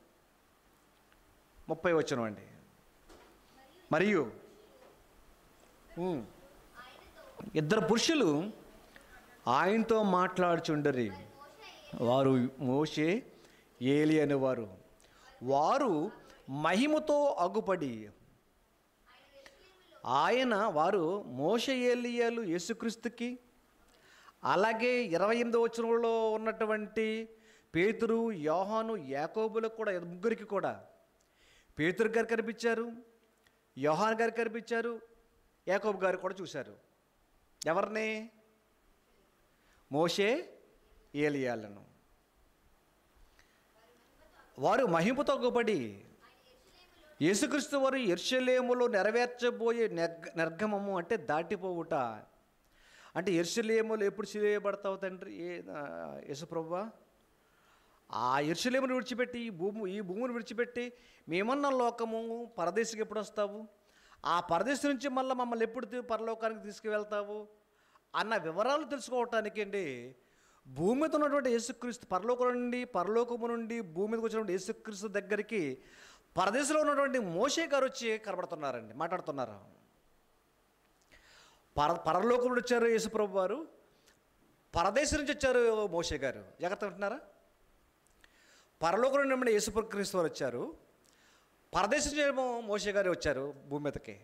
[SPEAKER 1] 30 వచనం అండి. మరియు ఇద్దరు పురుషులు ఆయనతో మాట్లాడుచుండరి. వారు మోషే ఏలి అనేవారు. వారు మహిమతో అగుపడి వారు మోషే ఏలియాలు యేసుక్రీస్తుకి, అలాగే 28వ వచనంలో ఉన్నటువంటి పేతురు, యోహాను, యాకోబులకు కూడా, ముగ్గురికి కూడా, పేతురు గారు కనిపించారు, యోహాను గారు కనిపించారు, యాకోబు గారు కూడా చూశారు. ఎవరిని? మోషే ఏలియాలను. వారు మహిమతో అగుపడి యేసుక్రీస్తు వారు యెరూషలేములో నెరవేర్చబోయే నిర్గమము అంటే దాటిపోవుట. అంటే యెరూషలేములో ఎప్పుడు సిలువేయబడతావు తండ్రి యేసుప్రభువా? ఆ యెరూషలేమును విడిచిపెట్టి ఈ భూమిని విడిచిపెట్టి మేమన్న లోకము పరదేశికి ఎప్పుడు వస్తావు? ఆ పరదేశం నుంచి మమ్మల్ని ఎప్పుడు పరలోకానికి తీసుకువెళ్తావు అన్న వివరాలు తెలుసుకోవటానికి అండి భూమి మీద ఉన్నటువంటి యేసుక్రీస్తు, పరలోకము నుండి భూమి మీదకి వచ్చినటువంటి యేసుక్రీస్తు దగ్గరికి పరదేశంలో ఉన్నటువంటి మోషే గారు వచ్చి కనబడుతున్నారండి, మాట్లాడుతున్నారు. పరలోకం నుండి వచ్చారు యేసుప్రభు వారు, పరదేశం నుంచి వచ్చారు మోషే గారు. జాగ్రత్త ఉంటున్నారా? పరలోకం నుండి యేసుక్రీస్తు వారు వచ్చారు, పరదేశం నుంచి ఏమో మోషే గారు వచ్చారు భూమి మీదకి.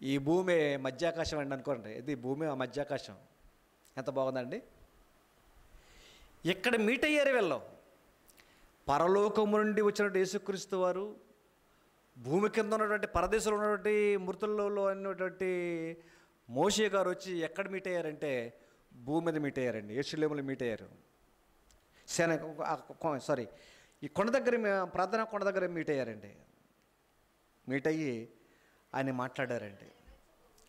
[SPEAKER 1] ఈ భూమి మధ్యాకాశం అండి అనుకోండి, ఇది భూమి ఆ మధ్యాకాశం. ఎంత బాగుందండి. ఇక్కడ మీట్ అయ్యారు వీళ్ళు. పరలోకము నుండి వచ్చినటువంటి యేసుక్రీస్తు వారు భూమి కింద ఉన్నటువంటి పరదేశంలో ఉన్నటువంటి మృతుల్లో ఉన్నటువంటి మోషే గారు వచ్చి ఎక్కడ మీట్ అయ్యారంటే భూమి మీద మీట్ అయ్యారండి, యెరూషలేములో మీట్ అయ్యారు. ఈ కొండ దగ్గర, ప్రార్థనా కొండ దగ్గర మీట్ అయ్యారండి. మీట్ అయ్యి ఆయన మాట్లాడారండి.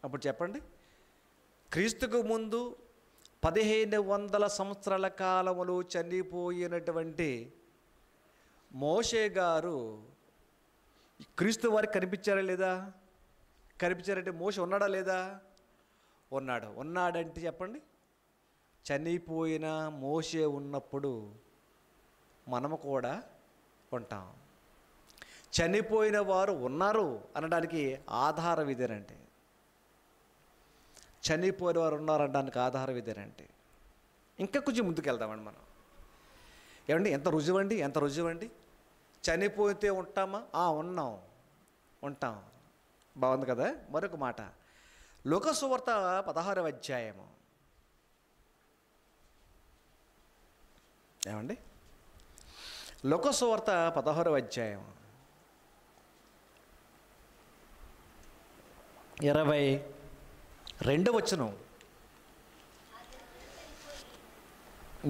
[SPEAKER 1] అప్పుడు చెప్పండి, క్రీస్తుకు ముందు 1500 సంవత్సరాల కాలములు చనిపోయినటువంటి మోషే గారు క్రీస్తు వారికి కనిపించారా లేదా? కనిపించారంటే మోషే ఉన్నాడా లేదా? ఉన్నాడంటే చెప్పండి, చనిపోయిన మోషే ఉన్నప్పుడు మనము కూడా ఉంటాం. చనిపోయిన వారు ఉన్నారు అనడానికి ఆధారం ఇదేనంటే, చనిపోయిన వారు ఉన్నారనడానికి ఆధారం ఇదేనంటే. ఇంకా కొంచెం ముందుకు వెళ్దామండి మనం. ఏమండి, ఎంత రుజువండి. చనిపోతే ఉంటామా? ఉంటాం. బాగుంది కదా. మరొక మాట, లూకా సువార్త 16వ అధ్యాయము. ఏమండి, లూకా సువార్త 16వ అధ్యాయం 22వ వచనం.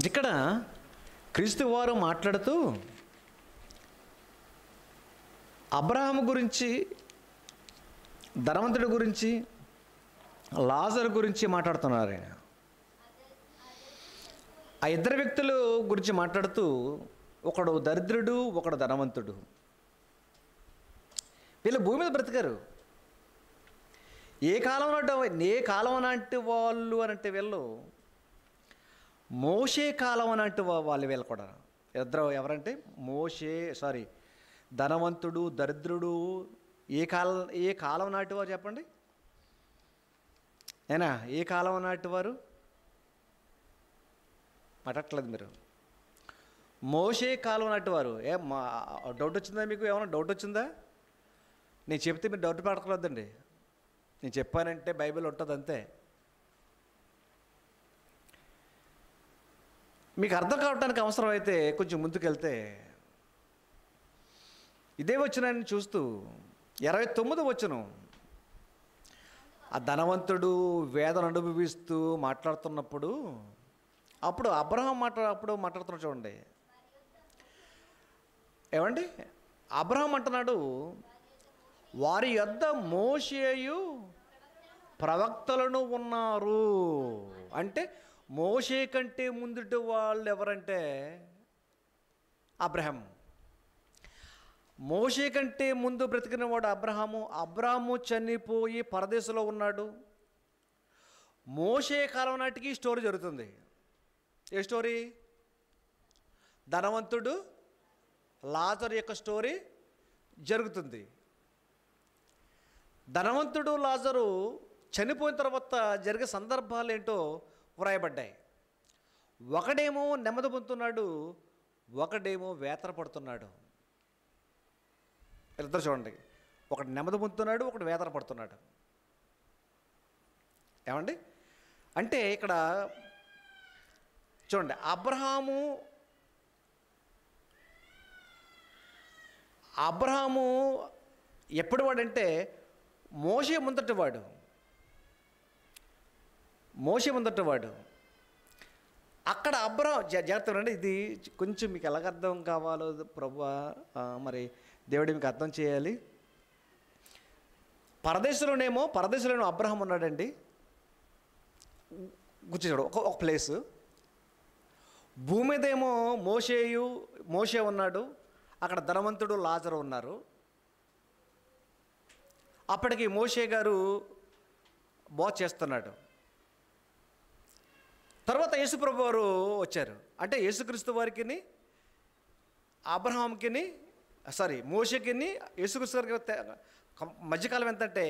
[SPEAKER 1] ఇక్కడ క్రీస్తు వారు మాట్లాడుతూ అబ్రహాము గురించి, ధనవంతుడి గురించి, లాజరు గురించి మాట్లాడుతున్నారు. ఆయన ఆ ఇద్దరు వ్యక్తుల గురించి మాట్లాడుతూ, ఒకడు దరిద్రుడు, ఒకడు ధనవంతుడు. వీళ్ళు భూమి మీద బ్రతికారు. ఏ కాలం నాటి వాళ్ళు అనంటే వీళ్ళు మోషే కాలం అనంటే వాళ్ళు వీళ్ళు కూడా ఇద్దరు. ఎవరంటే ధనవంతుడు, దరిద్రుడు ఏ కాలం నాటివారు చెప్పండి? ఏ కాలం నాటివారు? మాట్లాడట్లేదు మీరు. మోషే కాలం నాటివారు. డౌట్ వచ్చిందా మీకు? ఏమైనా డౌట్ వచ్చిందా? నేను చెప్తే మీరు డౌట్ పడకూడదండి. నేను చెప్పానంటే బైబిల్ ఉంటుంది అంతే. మీకు అర్థం కావడానికి అవసరం అయితే కొంచెం ముందుకెళ్తే ఇదే వచనాన్ని చూస్తూ 29వ వచనం, ఆ ధనవంతుడు వేదన అనుభవిస్తూ మాట్లాడుతున్నప్పుడు అప్పుడు అబ్రహాం మాట్లాడుతున్నాడు చూడండి. ఏమండి, అబ్రహాం అంటున్నాడు, వారి యొద్ద మోషేయు ప్రవక్తలను ఉన్నారు. అంటే మోషే కంటే ముందుటి వాళ్ళు ఎవరంటే అబ్రహాం. మోషే కంటే ముందు బ్రతికిన వాడు అబ్రహాము చనిపోయి పరదేశంలో ఉన్నాడు. మోషే కాలం నాటికి స్టోరీ జరుగుతుంది. ఏ స్టోరీ? ధనవంతుడు లాజరు యొక్క స్టోరీ జరుగుతుంది. ధనవంతుడు లాజరు చనిపోయిన తర్వాత జరిగే సందర్భాలు ఏంటో వ్రాయబడ్డాయి. ఒకడేమో నెమ్మది పొందుతున్నాడు, ఒకడేమో వేతన పడుతున్నాడు. ఇద్దరు చూడండి, ఒకడు నెమ్మది పొందుతున్నాడు, ఒకడు వేతన పడుతున్నాడు. ఏమండి అంటే ఇక్కడ చూడండి, అబ్రహాము ఎప్పుడు వాడంటే మోషే ముందటివాడు. అక్కడ జాగ్రత్తగా అండి, ఇది కొంచెం మీకు ఎలాగ అర్థం కావాలో ప్రభువా, మరి దేవుడు మీకు అర్థం చేయాలి. పరదేశంలోనేమో అబ్రహాం ఉన్నాడండి, కూర్చోడు ఒక ప్లేసు. భూమి మీద ఏమో మోషే ఉన్నాడు, అక్కడ ధనవంతుడు లాజరు ఉన్నారు. అప్పటికి మోషే గారు బోధ చేస్తున్నాడు. తర్వాత యేసుప్రభు వారు వచ్చారు. అంటే యేసుక్రీస్తు వారికి మోషేకిని యేసుక్రీస్తు వారికి మధ్యకాలం ఎంతంటే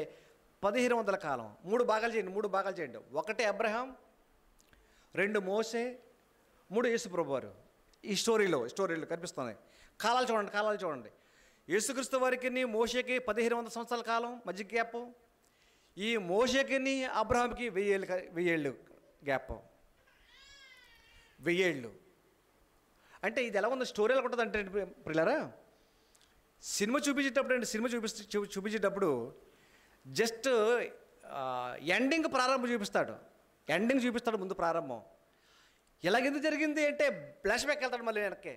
[SPEAKER 1] 1500 కాలం. 3 భాగాలు చేయండి. 1 అబ్రహాం, 2 మోషే, 3 యేసుప్రభు వారు. ఈ స్టోరీలో కనిపిస్తున్నాయి. కాలాలు చూడండి. యేసుక్రీస్తు వారికి మోషేకి 1500 సంవత్సరాల కాలం మధ్య గ్యాప్. ఈ మోషేకిని అబ్రహాంకి 1000 ఏళ్ళు గ్యాప్. 1000 ఏళ్ళు అంటే ఇది ఎలా ఉంది స్టోరీ ఎలా ఉంటుంది అంటే పిల్లరా, సినిమా చూపించేటప్పుడు జస్ట్ ఎండింగ్ ప్రారంభం చూపిస్తాడు ముందు ప్రారంభం. ఎలాగెందుకు జరిగింది అంటే ఫ్లాష్ బ్యాక్ వెళ్తాడు మళ్ళీ వెనక్కి.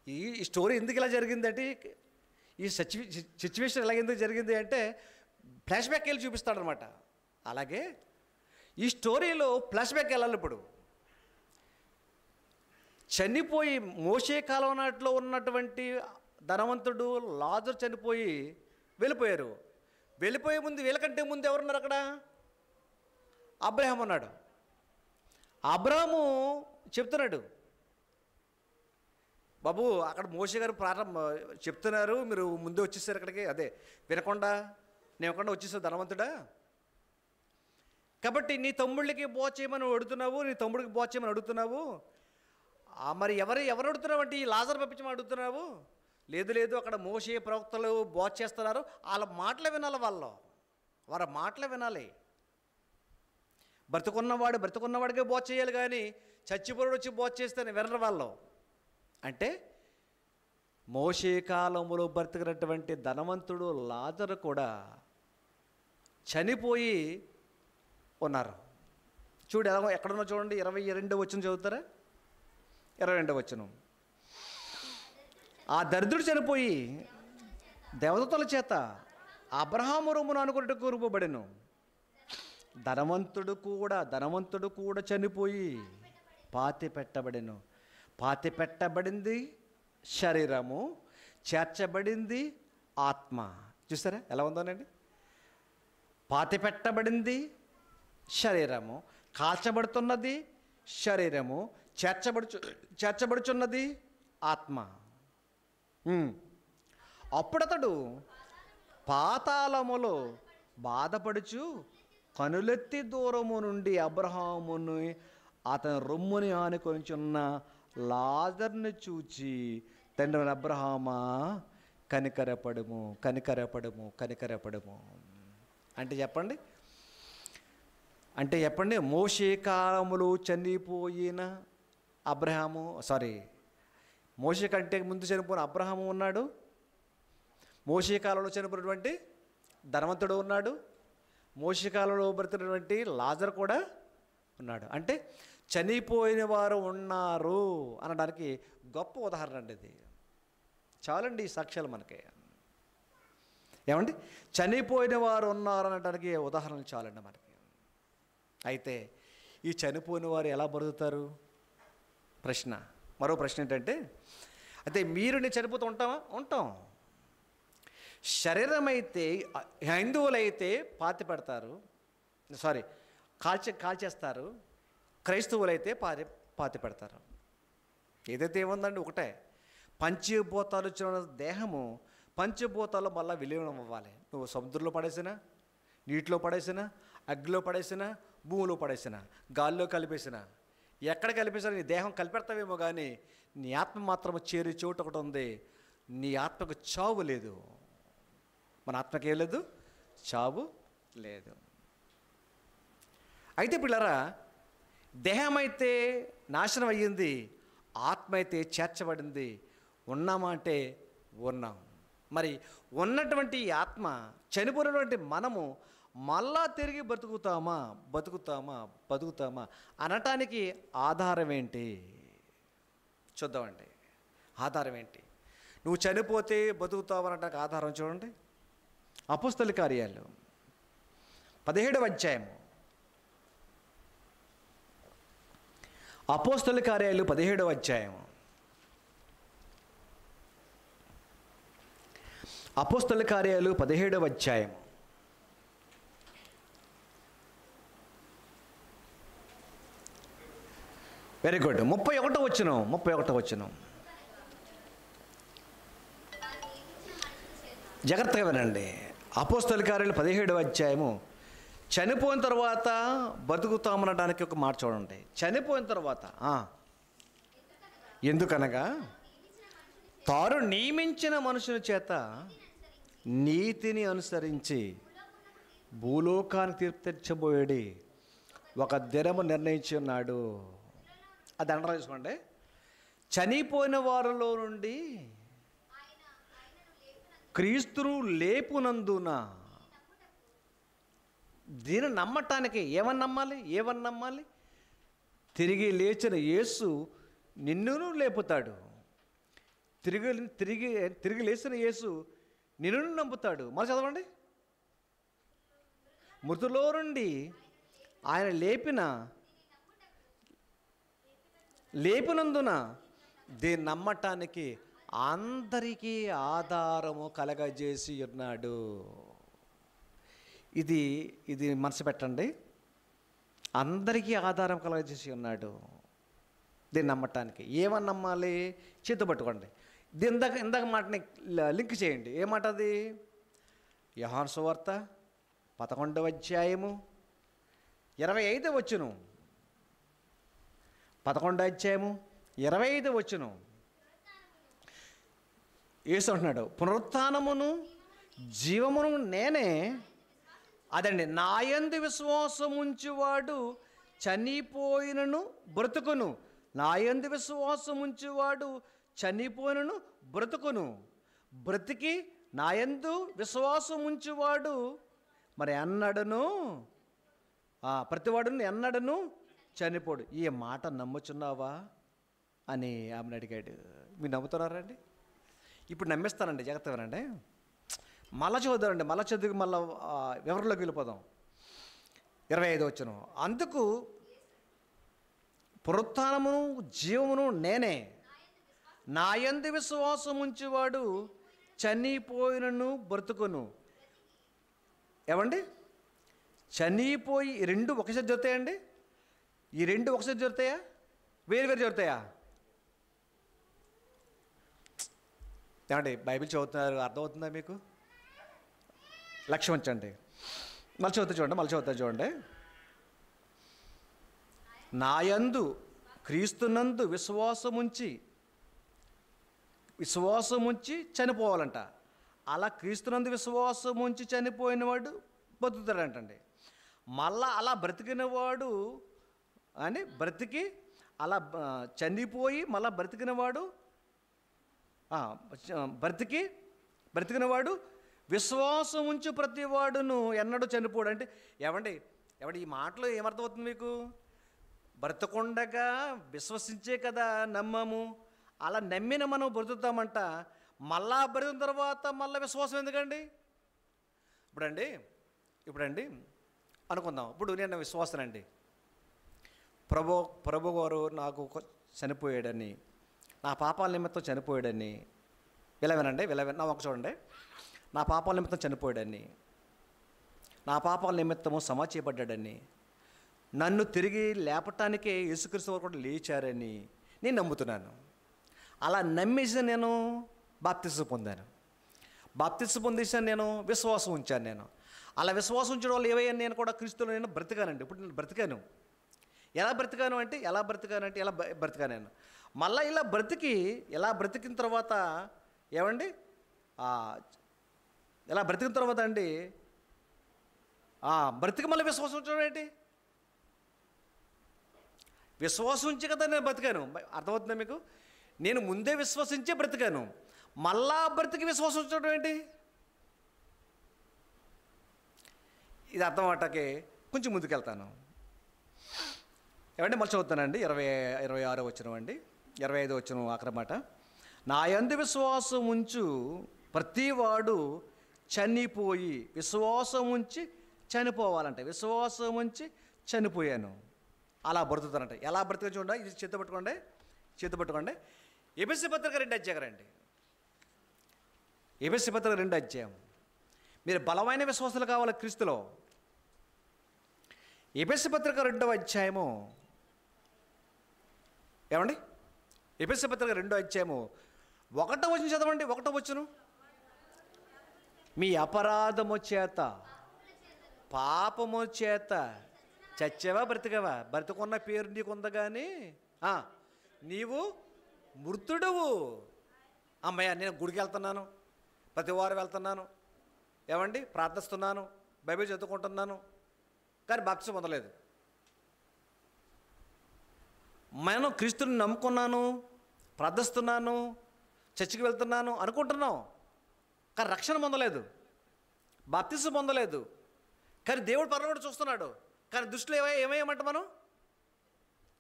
[SPEAKER 1] ఈ స్టోరీ ఎందుకు ఇలా జరిగింది అంటే, ఈ సిచ్యువేషన్ ఎలాగెందుకు జరిగింది అంటే ఫ్లాష్ బ్యాక్ వెళ్ళి చూపిస్తాడనమాట. అలాగే ఈ స్టోరీలో ఫ్లాష్ బ్యాక్ వెళ్ళాలి. ఇప్పుడు చనిపోయి మోషే కాలం నాటిలో ఉన్నటువంటి ధనవంతుడు లాజరు చనిపోయి వెళ్ళిపోయారు. వెళ్ళిపోయే ముందు, వీళ్ళకంటే ముందు ఎవరున్నారు అక్కడ? అబ్రహాం ఉన్నాడు. అబ్రహాము చెప్తున్నాడు, బాబు అక్కడ మోషే గారు చెప్తున్నారు, మీరు ముందే వచ్చేసారు అక్కడికి. అదే వినకుండా వచ్చేసావు ధనవంతుడా. కాబట్టి నీ తమ్ముళ్ళకి బోధ చేయమని అడుగుతున్నావు, నీ తమ్ముడికి బోధ చేయమని అడుగుతున్నావు. మరి ఎవరు అడుగుతున్నావు అంటే ఈ లాజరు పంపించమని అడుగుతున్నావు. లేదు అక్కడ మోషే ప్రవక్తలు బోధ చేస్తున్నారు, వాళ్ళ మాటలు వినాలి. వారి మాటలు వినాలి. బ్రతుకున్నవాడికే బోధ చేయాలి, కానీ చచ్చిపోయాడు వచ్చి బోధ చేస్తే వినరు వాళ్ళు. అంటే మోషే కాలంలో బ్రతికినటువంటి ధనవంతుడు లాజరు కూడా చనిపోయి ఉన్నారు. చూడు ఎక్కడున్నా చూడండి, 22వ వచనం చదువుతారా? 22వ వచనం. ఆ దరిద్రుడు చనిపోయి దేవదూతల చేత అబ్రహాము రొమ్మును అనుకున్నట్టు కూర్పబడెను. ధనవంతుడు కూడా చనిపోయి పాతి పెట్టబడెను. పాతి పెట్టబడింది శరీరము, చేర్చబడింది ఆత్మ. చూసారా ఎలా ఉందోనండి? పాతి పెట్టబడింది శరీరము, కాల్చబడుతున్నది శరీరము, చేర్చబడుచున్నది ఆత్మ. అప్పుడతడు పాతాళములో బాధపడుచు కనులెత్తి దూరము నుండి అబ్రహామును అతని రొమ్ముని ఆనుకొనిచున్న లాజర్ని చూచి, తండ్రి అబ్రహామా కనికరపడము. అంటే చెప్పండి మోషే కాలములో చనిపోయిన మోషే కంటే ముందు చనిపోయిన అబ్రహాము ఉన్నాడు, మోషే కాలంలో చనిపోయినటువంటి ధనవంతుడు ఉన్నాడు, మోషే కాలంలో బ్రతికినటువంటి లాజరు కూడా ఉన్నాడు. అంటే చనిపోయిన వారు ఉన్నారు అనడానికి గొప్ప ఉదాహరణ అండి ఇది. చాలండి ఈ సాక్ష్యాలు మనకి. ఏమండి, చనిపోయిన వారు ఉన్నారు అనడానికి ఉదాహరణలు చాలండి మనకి. అయితే ఈ చనిపోయిన వారు ఎలా బ్రతుకుతారు? మరో ప్రశ్న ఏంటంటే, అయితే మీరు నేను చనిపోతూ ఉంటాం. శరీరం అయితే హైందువులైతే పాతి పెడతారు, కాల్చేస్తారు. క్రైస్తవులైతే పాతి పెడతారు. ఏదైతే ఏముందండి ఒకటే, పంచభూతాలు వచ్చిన దేహము పంచభూతాలు మళ్ళీ విలీనం అవ్వాలి. నువ్వు సముద్రంలో పడేసినా, నీటిలో పడేసినా, అగ్గిలో పడేసినా, భూమిలో పడేసినా, గాల్లో కలిపేసినా, ఎక్కడ కలిపేసినా నీ దేహం కలిపెడతావేమో కానీ నీ ఆత్మ మాత్రం చేరి చోటు ఒకటి ఉంది. నీ ఆత్మకు చావు లేదు. మన ఆత్మకి ఏం లేదు? చావు లేదు. అయితే పిల్లరా, దేహం అయితే నాశనం అయ్యింది, ఆత్మ అయితే చేర్చబడింది. ఉన్నామా అంటే ఉన్నాం. మరి ఉన్నటువంటి ఆత్మ, చనిపోయినటువంటి మనము మళ్ళా తిరిగి బతుకుతామా అనటానికి ఆధారం ఏంటి చూద్దామండి. ఆధారం ఏంటి? నువ్వు చనిపోతే బతుకుతావు అనటానికి ఆధారం చూడండి. అపోస్తల కార్యాలు 17వ అధ్యాయము. అపోస్తల కార్యాలు 17వ అధ్యాయం. అపోస్తల కార్యాలు 17వ అధ్యాయం. Very good. 31వ వచనం. జాగ్రత్తగా వినండి. అపోస్తల కార్యాలు 17వ అధ్యాయము. చనిపోయిన తర్వాత బతుకుతామనడానికి ఒక మాట చూడండి. చనిపోయిన తర్వాత ఎందుకనగా తాను నియమించిన మనుషుల చేత నీతిని అనుసరించి భూలోకానికి తీర్పు తెచ్చబోయేది ఒక దినము నిర్ణయించి ఉన్నాడు. అది అండర్ చేసుకోండి. చనిపోయిన వారిలో నుండి క్రీస్తును లేపునందున, దీన్ని నమ్మటానికి ఏమని నమ్మాలి? తిరిగి లేచిన యేసు నిన్నును లేపుతాడు. తిరిగి లేచిన యేసు నిన్ను నమ్ముతాడు. మరి చదవండి. మృతులో నుండి ఆయన లేపినందున దీన్ని నమ్మటానికి అందరికీ ఆధారము కలగజేసి ఉన్నాడు. ఇది మనసు పెట్టండి. అందరికీ ఆధారం కలగజేసి ఉన్నాడు దీన్ని నమ్మటానికి. ఏమని నమ్మాలి? చేతు పట్టుకోండి. ఇందాక మాటని లింక్ చేయండి. ఏ మాట అది? యోహాను సువార్త 11వ అధ్యాయము 25వ వచనం. 11వ అధ్యాయము 25వ వచనం. యేసు అంటున్నాడు, పునరుత్థానమును జీవమును నేనే. అదండి, నాయందు విశ్వాసం ఉంచువాడు చనిపోయినను బ్రతుకును. నాయందు విశ్వాసం ఉంచువాడు చనిపోయినను బ్రతుకును. బ్రతికి నాయందు విశ్వాసం ఉంచువాడు మరి ఎన్నడను, ప్రతివాడును ఎన్నడను చనిపోడు. ఈ మాట నమ్ముచున్నావా అని ఆమెను అడిగాడు. మీరు నమ్ముతున్నారండి? ఇప్పుడు నమ్మిస్తానండి. జాగ్రత్త వినండి. మళ్ళా చదువుతారండి. మళ్ళా చదువుకి మళ్ళీ వివరంలోకి వెళ్ళిపోదాం. 25వ వచనం. అందుకు పునరుత్థానమును జీవమును నేనే. నాయందు విశ్వాసం ఉంచేవాడు చనిపోయినను బ్రతుకును. ఏమండి? చనిపోయి ఈ రెండు ఒకసారి జరుగుతాయండి? ఈ రెండు ఒకసారి జరుగుతాయా? వేరు జరుగుతాయా? ఏమండి బైబిల్ చదువుతున్నారు, అర్థమవుతుందా మీకు? లక్ష్యం ఉంచండి. మళ్ళీ చదువుతా చూడండి. నాయందు క్రీస్తునందు విశ్వాసం ఉంచి చనిపోవాలంట. అలా క్రీస్తునందు విశ్వాసం ఉంచి చనిపోయినవాడు బతుకుతాడంటండి. మళ్ళా అలా బ్రతికినవాడు అని చనిపోయి మళ్ళా బ్రతికినవాడు విశ్వాసం ఉంచు ప్రతివాడును ఎన్నడూ చనిపోడు. అంటే ఏమండి ఈ మాటలో ఏమర్థమవుతుంది మీకు? బ్రతకుండగా విశ్వసించే కదా నమ్మము. అలా నమ్మిన మనం బ్రతుకుతామంట. మళ్ళా బ్రతికిన తర్వాత మళ్ళీ విశ్వాసం ఎందుకండి? ఇప్పుడండి అనుకుందాం. ఇప్పుడు నేను విశ్వాసనండి. ప్రభు గారు నాకు చనిపోయాడని, నా పాపాల నిమిత్తం చనిపోయాడని, వినండి నా ఒక చూడండి. నా పాపాల నిమిత్తం చనిపోయాడని, నా పాపాల నిమిత్తము సమాధి చేయబడ్డాడని, నన్ను తిరిగి లేపటానికే యేసుక్రీస్తు వారు కూడా లేచారని నేను నమ్ముతున్నాను. అలా నమ్మేసి నేను బాప్తిసం పొందాను. బాప్తిసం పొందేసాను, నేను విశ్వాసం ఉంచాను. నేను అలా విశ్వాసం ఉంచడం వల్ల ఏవయ్యాను, నేను కూడా క్రీస్తులో నేను బ్రతికానండి. ఇప్పుడు నేను బ్రతికాను. ఎలా బ్రతికాను అంటే ఎలా బ్రతికాను నేను. మళ్ళీ ఇలా బ్రతికిన తర్వాత ఏమండి, ఇలా బ్రతికిన తర్వాత అండి బ్రతికి మళ్ళీ విశ్వాసం ఉంచడం ఏంటి? విశ్వాసం ఉంచి కదా నేను బ్రతికాను. అర్థమవుతుందా మీకు? నేను ముందే విశ్వసించే బ్రతికాను, మళ్ళా బ్రతికి విశ్వాసం ఉంచడం ఏంటి? ఇది అర్థం అవటానికి కొంచెం ముందుకెళ్తాను. ఏమంటే మళ్ళీ చదువుతానండి. 26 వచనం అండి, 25 వచనం ఆఖరి మాట. నా యందు విశ్వాసం ఉంచు ప్రతివాడు చనిపోయి, విశ్వాసం ఉంచి చనిపోవాలంటే, విశ్వాసం ఉంచి చనిపోయాను, అలా బ్రతుకుతానంట. ఎలా బ్రతుకు చూడండి, ఇది చేత పట్టుకోండి. ఎబెసీ పత్రిక 2 అధ్యాయం రండి. ఎబెసీ పత్రిక 2 అధ్యాయం. మీరు బలమైన విశ్వాసాలు కావాలి క్రీస్తులో. ఎబెసీ పత్రిక 2వ అధ్యాయము ఏమండి, ఎబెసీ పత్రిక 2వ అధ్యాయము 1వ వచనం చదవండి. 1వ వచనం, మీ అపరాధము చేత పాపము చేత చచ్చావా బ్రతికావా? బ్రతికున్న పేరు నీకు ఉంది, కానీ నీవు మృతుడువు. అమ్మయ్య, నేను గుడికి వెళ్తున్నాను, ప్రతి వారం వెళ్తున్నాను, ఏమండి ప్రార్థిస్తున్నాను, బైబిల్ చదువుకుంటున్నాను, కానీ బాప్తిసం పొందలేదు. నేను క్రీస్తుని నమ్ముకున్నాను, ప్రార్థిస్తున్నాను, చర్చికి వెళ్తున్నాను అనుకుంటున్నాం, కానీ రక్షణ పొందలేదు, బాప్తిసం పొందలేదు. కానీ దేవుడు పరలోకం చూస్తున్నాడు, కానీ దృష్టిలో ఏమయ్యామంట, మనం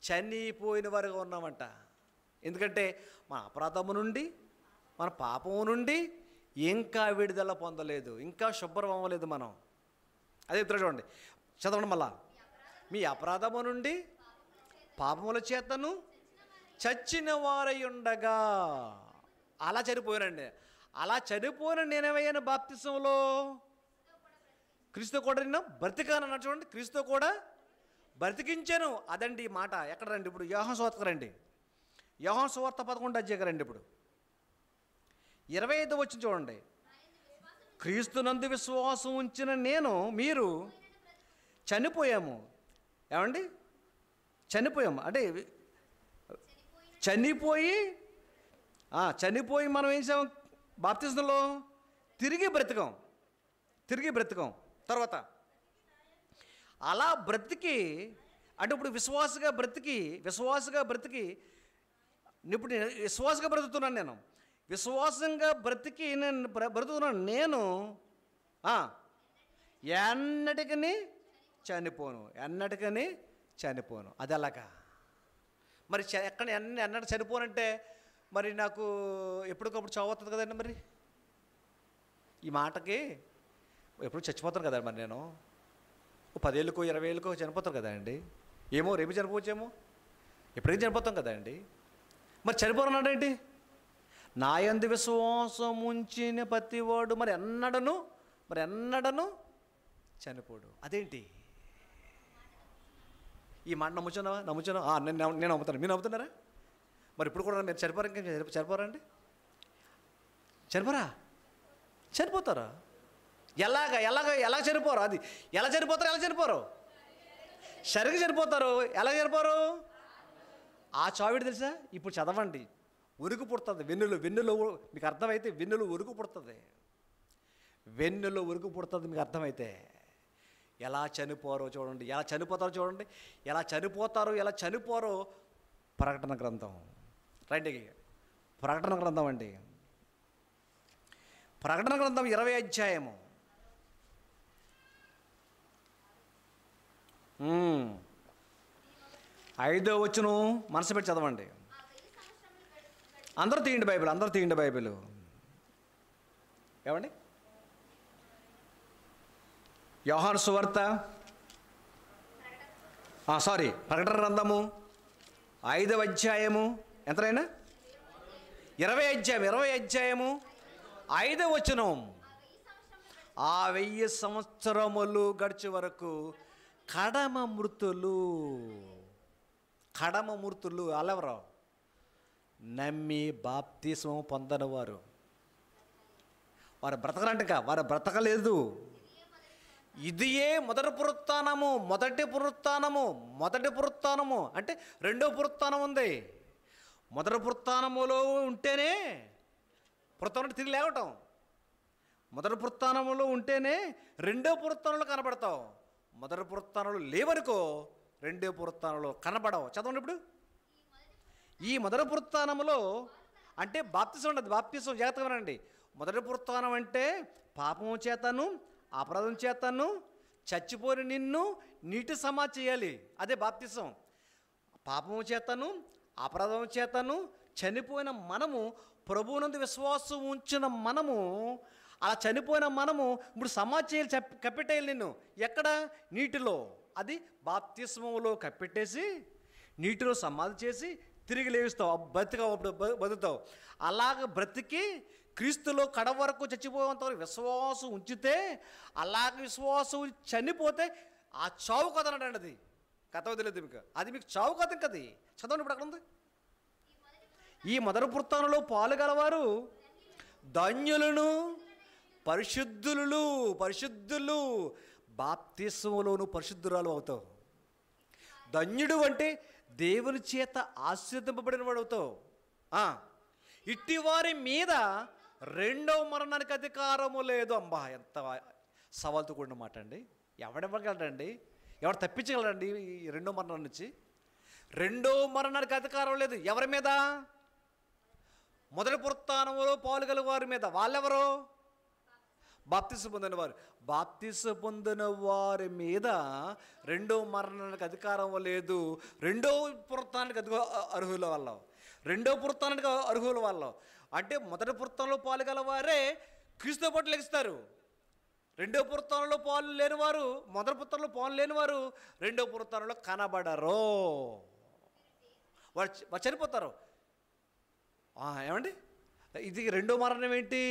[SPEAKER 1] చనిపోయిన వారుగా ఉన్నామంట. ఎందుకంటే మన అపరాధము నుండి, మన పాపము నుండి ఇంకా విడుదల పొందలేదు, ఇంకా శుభ్రం అవ్వలేదు మనం. అదే ఇద్దరు చూడండి, చదవండి మళ్ళా. మీ అపరాధము నుండి పాపముల చేతను చచ్చిన వారై ఉండగా, అలా చనిపోయానండి. అలా చనిపోయిన నేనేమయ్యాను బాప్తిసంలో? క్రీస్తు కూడా నేను బ్రతికాను అన్నాడు చూడండి. క్రీస్తు కూడా బ్రతికించాను. అదండి ఈ మాట. ఎక్కడ రండి ఇప్పుడు? యోహాను సువార్తకు రండి. యోహాను సువార్త 11వ అధ్యాయం రండి. ఇప్పుడు 25 వచనం చూడండి. క్రీస్తునందు విశ్వాసం ఉంచిన మీరు చనిపోయాము. ఏమండి, చనిపోయాము అంటే చనిపోయి మనం ఏం చేసాం? బాప్తిజంలో తిరిగి బ్రతికాం. తర్వాత అలా బ్రతికి, అంటే ఇప్పుడు విశ్వాసగా బ్రతికి ఇప్పుడు విశ్వాసంగా బ్రతుకుతున్నాను. నేను విశ్వాసంగా బ్రతుకుతున్నాను. నేను ఎన్నటికని చనిపోను. అది అలాగా. మరి ఎన్నటి చనిపోనంటే మరి నాకు ఎప్పటికప్పుడు చావుతుంది కదండి. మరి ఈ మాటకి ఎప్పుడు చచ్చిపోతాను కదా మరి నేను. 10 ఏళ్ళకో 20 ఏళ్ళకో చనిపోతాను కదా అండి. ఏమో రేపు చనిపోవచ్చేమో, ఎప్పటికీ చనిపోతాం కదా అండి. మరి చనిపోరన్నాడేంటి? నా యందు విశ్వాసం ఉంచిన ప్రతివాడు మరి ఎన్నడను చనిపోడు. అదేంటి ఈ మాట? నమ్ముచున్నావా? నేను నమ్ముతాను. మీరు నమ్ముతున్నారా? మరి ఇప్పుడు కూడా మీరు చనిపోరా అండి? చనిపోతారా? ఎలా చనిపోరు? అది ఎలా చనిపోరు? సరిగ్గా చనిపోతారు. ఎలా చనిపోరు? ఆ చావిడి తెలుసా? ఇప్పుడు చదవండి. ఉరుకు పుడుతుంది వెన్నులో. మీకు అర్థమైతే వెన్నులో ఉరుకు పుడుతుంది. మీకు అర్థమైతే ఎలా చనిపోరో చూడండి. ఎలా చనిపోరో ప్రకటన గ్రంథం రండి. ప్రకటన గ్రంథం అండి. ప్రకటన గ్రంథం 20వ అధ్యాయము 5వ వచనం మనసు పెట్టి చదవండి. అందరూ తీయండి బైబిల్. ఏమండి? యోహాను సువార్త ప్రకటన గ్రంథము 5వ అధ్యాయము ఎంతైనా 20వ అధ్యాయము 5వ వచనం. ఆ 1000 సంవత్సరములు గడిచే వరకు కడమ మృతులు వాళ్ళెవరో నమ్మి బాప్తిస్మం పొందని వారు బ్రతకరంట, వారు బ్రతకలేదు. ఇదియే మొదటి పునరుత్థానము అంటే రెండో పునరుత్థానం ఉంది. మొదటి పునరుత్థానములో ఉంటేనే పునరుత్థానం తిరిగి లేవటం, మొదటి పునరుత్థానములో ఉంటేనే రెండో పునరుత్థానంలో కనబడతావు. మొదటి పునరుత్థానంలో లేవనుకో రెండో పునరుత్థానంలో కనబడవు. చదవండి ఇప్పుడు. ఈ మొదటి పునరుత్థానములో అంటే బాప్తిసం ఉండదు. బాప్తిసం జాగ్రత్తగా వినండి. మొదటి పునరుత్థానం అంటే పాపము చేతను అపరాధం చేతను చచ్చిపోయిన నిన్ను నీటి సమాధి చేయాలి. అదే బాప్తిసం. పాపము చేతను అపరాధం చేతను చనిపోయిన మనము, ప్రభువునందు విశ్వాసం ఉంచిన మనము, అలా చనిపోయిన మనము ఇప్పుడు సమాధి చేయాలి, కప్పెట్టేయాలి నిన్ను. ఎక్కడ? నీటిలో. అది బాప్తిస్మములో కప్పెట్టేసి నీటిలో సమాధి చేసి తిరిగి లేవిస్తావు, బతుకుతావు. అలాగ బ్రతికి క్రీస్తులో కడ వరకు చచ్చిపోయేంతవరకు విశ్వాసం ఉంచితే, అలాగ విశ్వాసం చనిపోతే ఆ చావు కథ అన్నాడు. అది కథ వదిలేదు మీకు, అది మీకు చావు కథ కది. చదవండి ఇప్పుడు అక్కడ ఉంది. ఈ మొదటి పునరుత్థానంలో పాలుగలవారు ధన్యులను పరిశుద్ధులు. బాప్తిస్మములోను పరిశుద్ధురాలు అవుతావు. ధన్యుడు అంటే దేవుని చేత ఆశీర్వదింపబడిన వాడు అవుతావు. ఇట్టి వారి మీద రెండవ మరణానికి అధికారము లేదు. అమ్మా, ఎంత సవాల్తో కూడిన మాట అండి. ఎవడివ్వగలరండి? ఎవరు తప్పించగలరండి ఈ రెండో మరణం నుంచి? రెండో మరణానికి అధికారం లేదు. ఎవరి మీద? మొదటి పునరుత్థానములో పాలుగల వారి మీద. వాళ్ళెవరు? బాప్తిసం పొందిన వారు. బాప్తిసం పొందిన వారి మీద రెండో మరణానికి అధికారం లేదు. రెండో పునరుత్థానానికి అర్హుల వల్ల, రెండో పునరుత్థానానికి అర్హుల వల్ల. అంటే మొదటి పునరుత్థానంలో పాలుగల వారే క్రీస్తుతో పాటు లెగిస్తారు. రెండో పునరుత్థానంలో పాలు లేనివారు, మొదటి పునరుత్థానంలో పాలు లేనివారు రెండో పునరుత్థానంలో కనబడరు, వారు చనిపోతారు. ఏమండి, ఇది రెండో మరణం ఏంటి?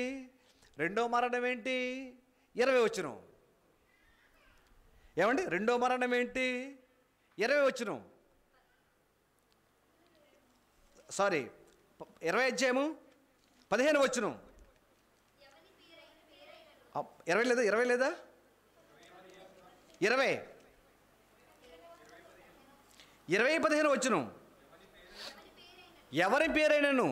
[SPEAKER 1] 20 వచనం. ఏమండి, రెండో మరణం ఏంటి? 20 వచనం. 20 అధ్యాయము 15 వచనం. 20 లేదా? 20 లేదా? 20 15 వచనం. ఎవరి పేరైనను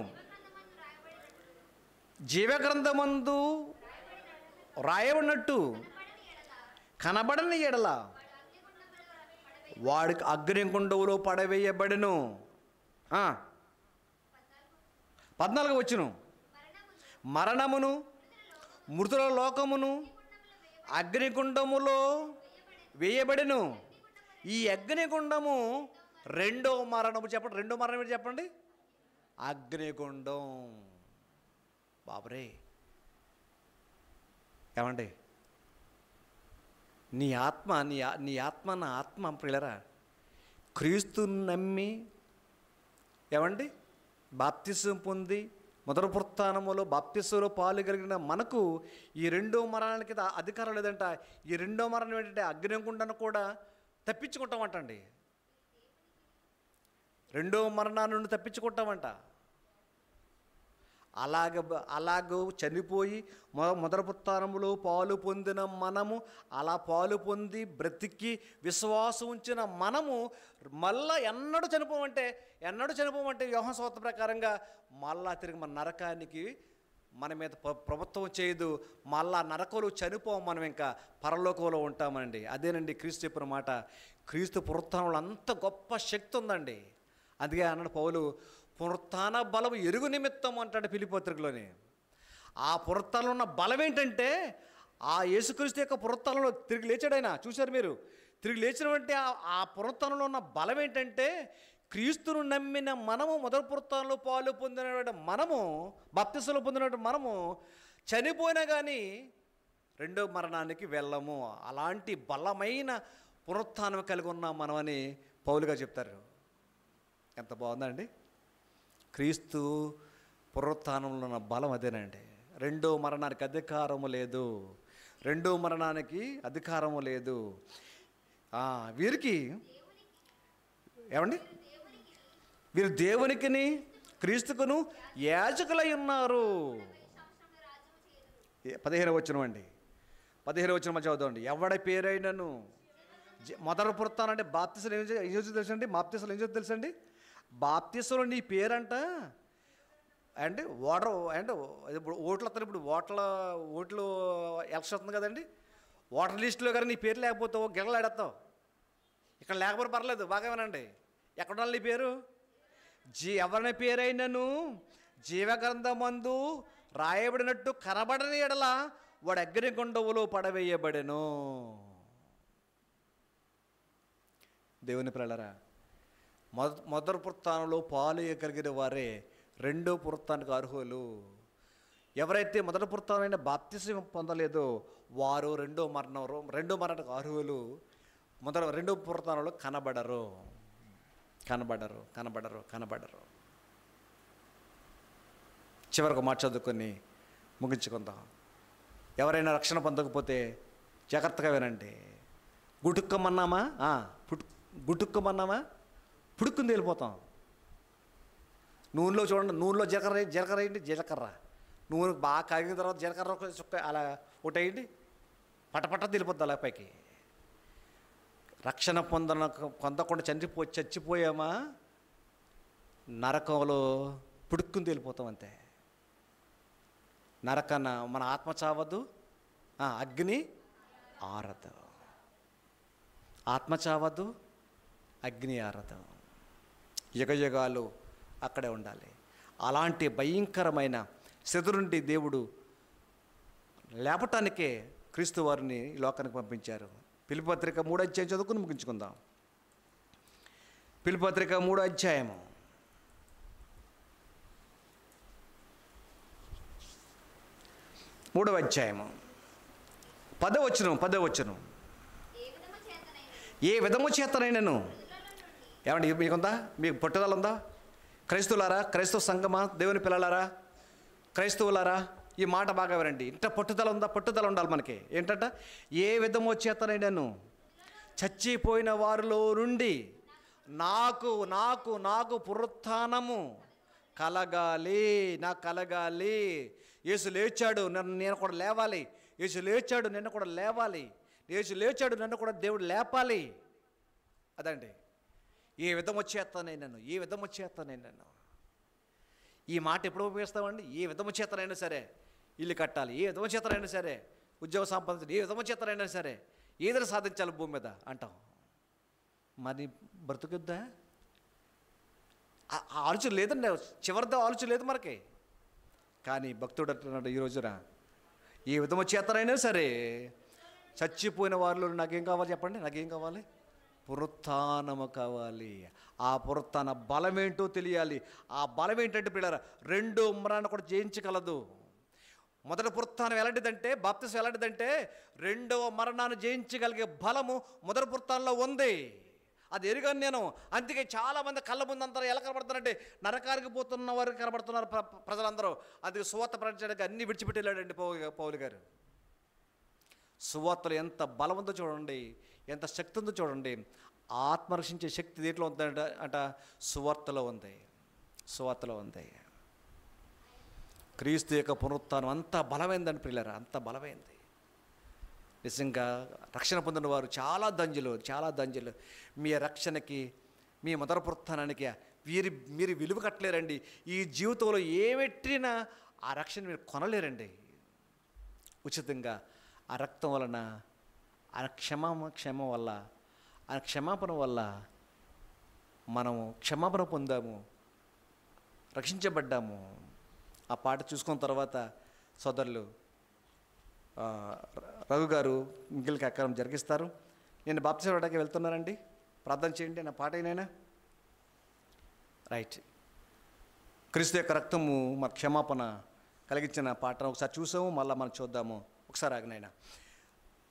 [SPEAKER 1] జీవగ్రంథమందు రాయబడినట్టు కనబడని ఎడల వాడికి అగ్నిగుండములో పడవేయబడెను. 14 వచనం. మరణమును మృతుల లోకమును అగ్నిగుండములో వేయబడెను. ఈ అగ్నిగుండము రెండో మరణము. చెప్పండి, రెండో మరణం ఏంటి చెప్పండి? అగ్నిగుండం. బాబరే, ఏమండి, నీ ఆత్మ నా ఆత్మ ప్రియులరా, క్రీస్తుని నమ్మి ఏమండి బాప్తిసం పొంది మొదటి పునరుత్థానములో బాప్తిసంలో పాలు కలిగిన మనకు ఈ రెండో మరణానికి అధికారం లేదంట. ఈ రెండో మరణం ఏంటంటే అగ్నిగుండాన్ని కూడా తప్పించుకుంటామంటండి. రెండో మరణాన్ని నుండి తప్పించుకుంటామంట. అలాగ చనిపోయి మొదటి పునరుత్థానములో పాలు పొందిన మనము, అలా పాలు పొంది బ్రతికి విశ్వాసం ఉంచిన మనము మళ్ళా ఎన్నడూ చనిపోమంటే యోహాను సువార్త ప్రకారంగా మళ్ళా తిరిగి మన నరకానికి మన మీద ప్రభుత్వం చేయదు. మళ్ళా నరకంలో చనిపోం, మనం ఇంకా పరలోకంలో ఉంటామండి. అదేనండి క్రీస్తు చెప్పిన మాట. క్రీస్తు పునరుత్థానంలో అంత గొప్ప శక్తి ఉందండి. అందుకే అన్నాడు పౌలు, పునరుత్థాన బలం ఎరుగు నిమిత్తం అంటాడు ఫిలిప్పీ పత్రికలోని. ఆ పునరుత్థానంలో ఉన్న బలం ఏంటంటే ఆ యేసుక్రీస్తు యొక్క పునరుత్థానంలో తిరిగి లేచాడు ఆయన. చూశారు మీరు, తిరిగి లేచినటువంటి ఆ పునరుత్థానంలో ఉన్న బలం ఏంటంటే క్రీస్తును నమ్మిన మనము, మొదటి పునరుత్థానంలో పాలు పొందినటువంటి మనము, బాప్తిసంలో పొందినటువంటి మనము చనిపోయినా కానీ రెండో మరణానికి వెళ్ళము. అలాంటి బలమైన పునరుత్థానం కలిగి ఉన్నాం మనమని పౌలుగా చెప్తారు. ఎంత బాగుందండి. క్రీస్తు పునరుత్థానంలో ఉన్న బలం అదేనండి. రెండో మరణానికి అధికారము లేదు. రెండో మరణానికి అధికారము లేదు. వీరికి ఏమండి, వీరు దేవునికిని క్రీస్తుకును యాజకులై ఉన్నారు. 15వ వచనం అండి, 15వ వచనం మధ్య చదువుకోండి. ఎవడి పేరైనను మొదటి పుడతాను అంటే బాప్తిసం ఏం తెలుసండి? బాప్తిసం ఏం తెలుసండి? బాప్తిసంలో నీ పేరంట అంటే అంటే ఇప్పుడు ఓట్లు వస్తారు. ఇప్పుడు ఓట్లు ఎలక్షన్ వస్తుంది కదండి. ఓటర్ లిస్టులో కానీ నీ పేరు లేకపోతావు, గిరలాడేస్తావు. ఇక్కడ లేకపోతే పర్లేదు, బాగా వినండి. ఎక్కడ ఉండాలి నీ పేరు? ఎవరిని పేరైనను జీవగ్రంథమందు రాయబడినట్టు కనబడని ఎడల వాడు అగ్నిగుండములో పడవేయబడెను. దేవుని ప్రియులారా, మొదటి పునరుత్థానంలో పాలుయగలిగిన వారే రెండో పునరుత్థానానికి అర్హులు. ఎవరైతే మొదటి పునరుత్థానమైన బాప్తిసం పొందలేదో వారు రెండో మరణానికి అర్హులు. రెండో పునరుత్థానంలో కనబడరు. చివరికి మాట చదువుకొని ముగించుకుందాం. ఎవరైనా రక్షణ పొందకపోతే జాగ్రత్తగా వినండి. గుటుక్కమన్నామా పుడుక్కుని వెళ్ళిపోతాం. నూనెలో చూడండి, నూనెలో జీలకర్ర వేయండి, జీలకర్ర నూనె బాగా కాగిన తర్వాత జీలకర్ర చుక్క అలా ఒకటేయండి, పటపట తెలిపోద్ది అలా పైకి. రక్షణ పొందకుండా చచ్చిపోయామా నరకంలో పుడుక్కుని తెలిపోతాం అంతే. నరకన మన ఆత్మ చావద్దు, అగ్ని ఆరదు. ఆత్మ చావద్దు, అగ్ని ఆరదు. యుగయుగాలు అక్కడే ఉండాలి. అలాంటి భయంకరమైన స్థితి నుండి దేవుడు లేపటానికే క్రీస్తు వారిని ఈ లోకానికి పంపించారు. ఫిలిప్పీ పత్రిక 3వ అధ్యాయం చదువుకుని ముగించుకుందాం. ఫిలిప్పీ పత్రిక 3వ అధ్యాయము 10వ వచనం. ఏ విధము చేతనైనను ఏమండి మీకుందా? మీకు పట్టుదల ఉందా? క్రైస్తవులారా, క్రైస్తవ సంఘమా, దేవుని పిల్లలారా, క్రైస్తవులారా, ఈ మాట బాగా వినండి. ఇంత పట్టుదల ఉందా? పట్టుదల ఉండాలి మనకి. ఏంటంట? ఏ విధము చేతనైనను చచ్చిపోయిన వారిలో నుండి నాకు పునరుత్థానము కలగాలి. నాకు కలగాలి. యేసు లేచాడు, నేను కూడా లేవాలి. యేసు లేచాడు, నిన్ను కూడా లేవాలి. యేసు లేచాడు, నన్ను కూడా దేవుడు లేపాలి. అదండి. ఏ విధం వచ్చేస్తానైనాను, ఏ విధం వచ్చేస్తానైనాను. ఈ మాట ఎప్పుడు ఉపయోగిస్తామండి? ఏ విధము చేతనైనా సరే ఇల్లు కట్టాలి, ఏ విధము చేతనైనా సరే ఉద్యోగం సంపాదించాలి, ఏ విధము చేతనైనా సరే ఏదైనా సాధించాలి భూమి మీద అంటాం. మరి బ్రతుకుద్దా? ఆలోచన లేదండి, చివరిదో ఆలోచన లేదు మనకి. కానీ భక్తుడు అంటున్నాడు ఈ రోజున, ఏ విధము చేతనైనా సరే చచ్చిపోయిన వారిలో నాకేం కావాలి చెప్పండి? నాకేం కావాలి? పునరుత్థానము కావాలి. ఆ పునరుత్థాన బలం ఏంటో తెలియాలి. ఆ బలం ఏంటంటే పిల్లరా, రెండో మరణాన్ని కూడా జయించగలదు. మొదటి పునరుత్థానం ఎలాంటిదంటే, బాప్తిసం ఎలాంటిదంటే, రెండవ మరణాన్ని జయించగలిగే బలము మొదటి పునరుత్థానంలో ఉంది. అది ఎరుగను నేను. అందుకే చాలామంది కళ్ళ ముందు అందరూ ఎలా కనబడుతున్నారంటే, నరకానికి పోతున్న వారికి కనబడుతున్నారు ప్రజలందరూ. అది సువార్త ప్రకటించడానికి అన్నీ విడిచిపెట్టి వెళ్ళాడండి పౌలు గారు. సువార్తలు ఎంత బలం ఉందో చూడండి, ఎంత శక్తి ఉందో చూడండి. ఆత్మరక్షించే శక్తి దేంట్లో ఉందంట? సువార్తలో ఉంది. సువార్తలో ఉంది. క్రీస్తు యొక్క పునరుత్థానం అంత బలమైందని ప్రియులారా, అంత బలమైంది. నిజంగా రక్షణ పొందిన వారు చాలా ధన్యులు. మీ రక్షణకి, మీ మొదటి పునరుత్థానానికి మీరు విలువ కట్టలేరండి. ఈ జీవితంలో ఏమెట్టినా ఆ రక్షణ మీరు కొనలేరండి ఉచితంగా. ఆ రక్తం వలన, ఆ క్షమాపణ వల్ల మనము క్షమాపణ పొందాము, రక్షించబడ్డాము. ఆ పాట చూసుకున్న తర్వాత సోదరులు రఘు గారు మిగిలిన కార్యక్రమం జరిగిస్తారు. నేను బాప్తిసం ఇవ్వడానికి వెళ్తున్నానండి, ప్రార్థన చేయండి. నా పాట అయినా రైట్. క్రీస్తు యొక్క రక్తము మన క్షమాపణ కలిగించిన పాటను ఒకసారి చూసాము, మళ్ళీ మనం చూద్దాము. ఒకసారి ఆగినైనా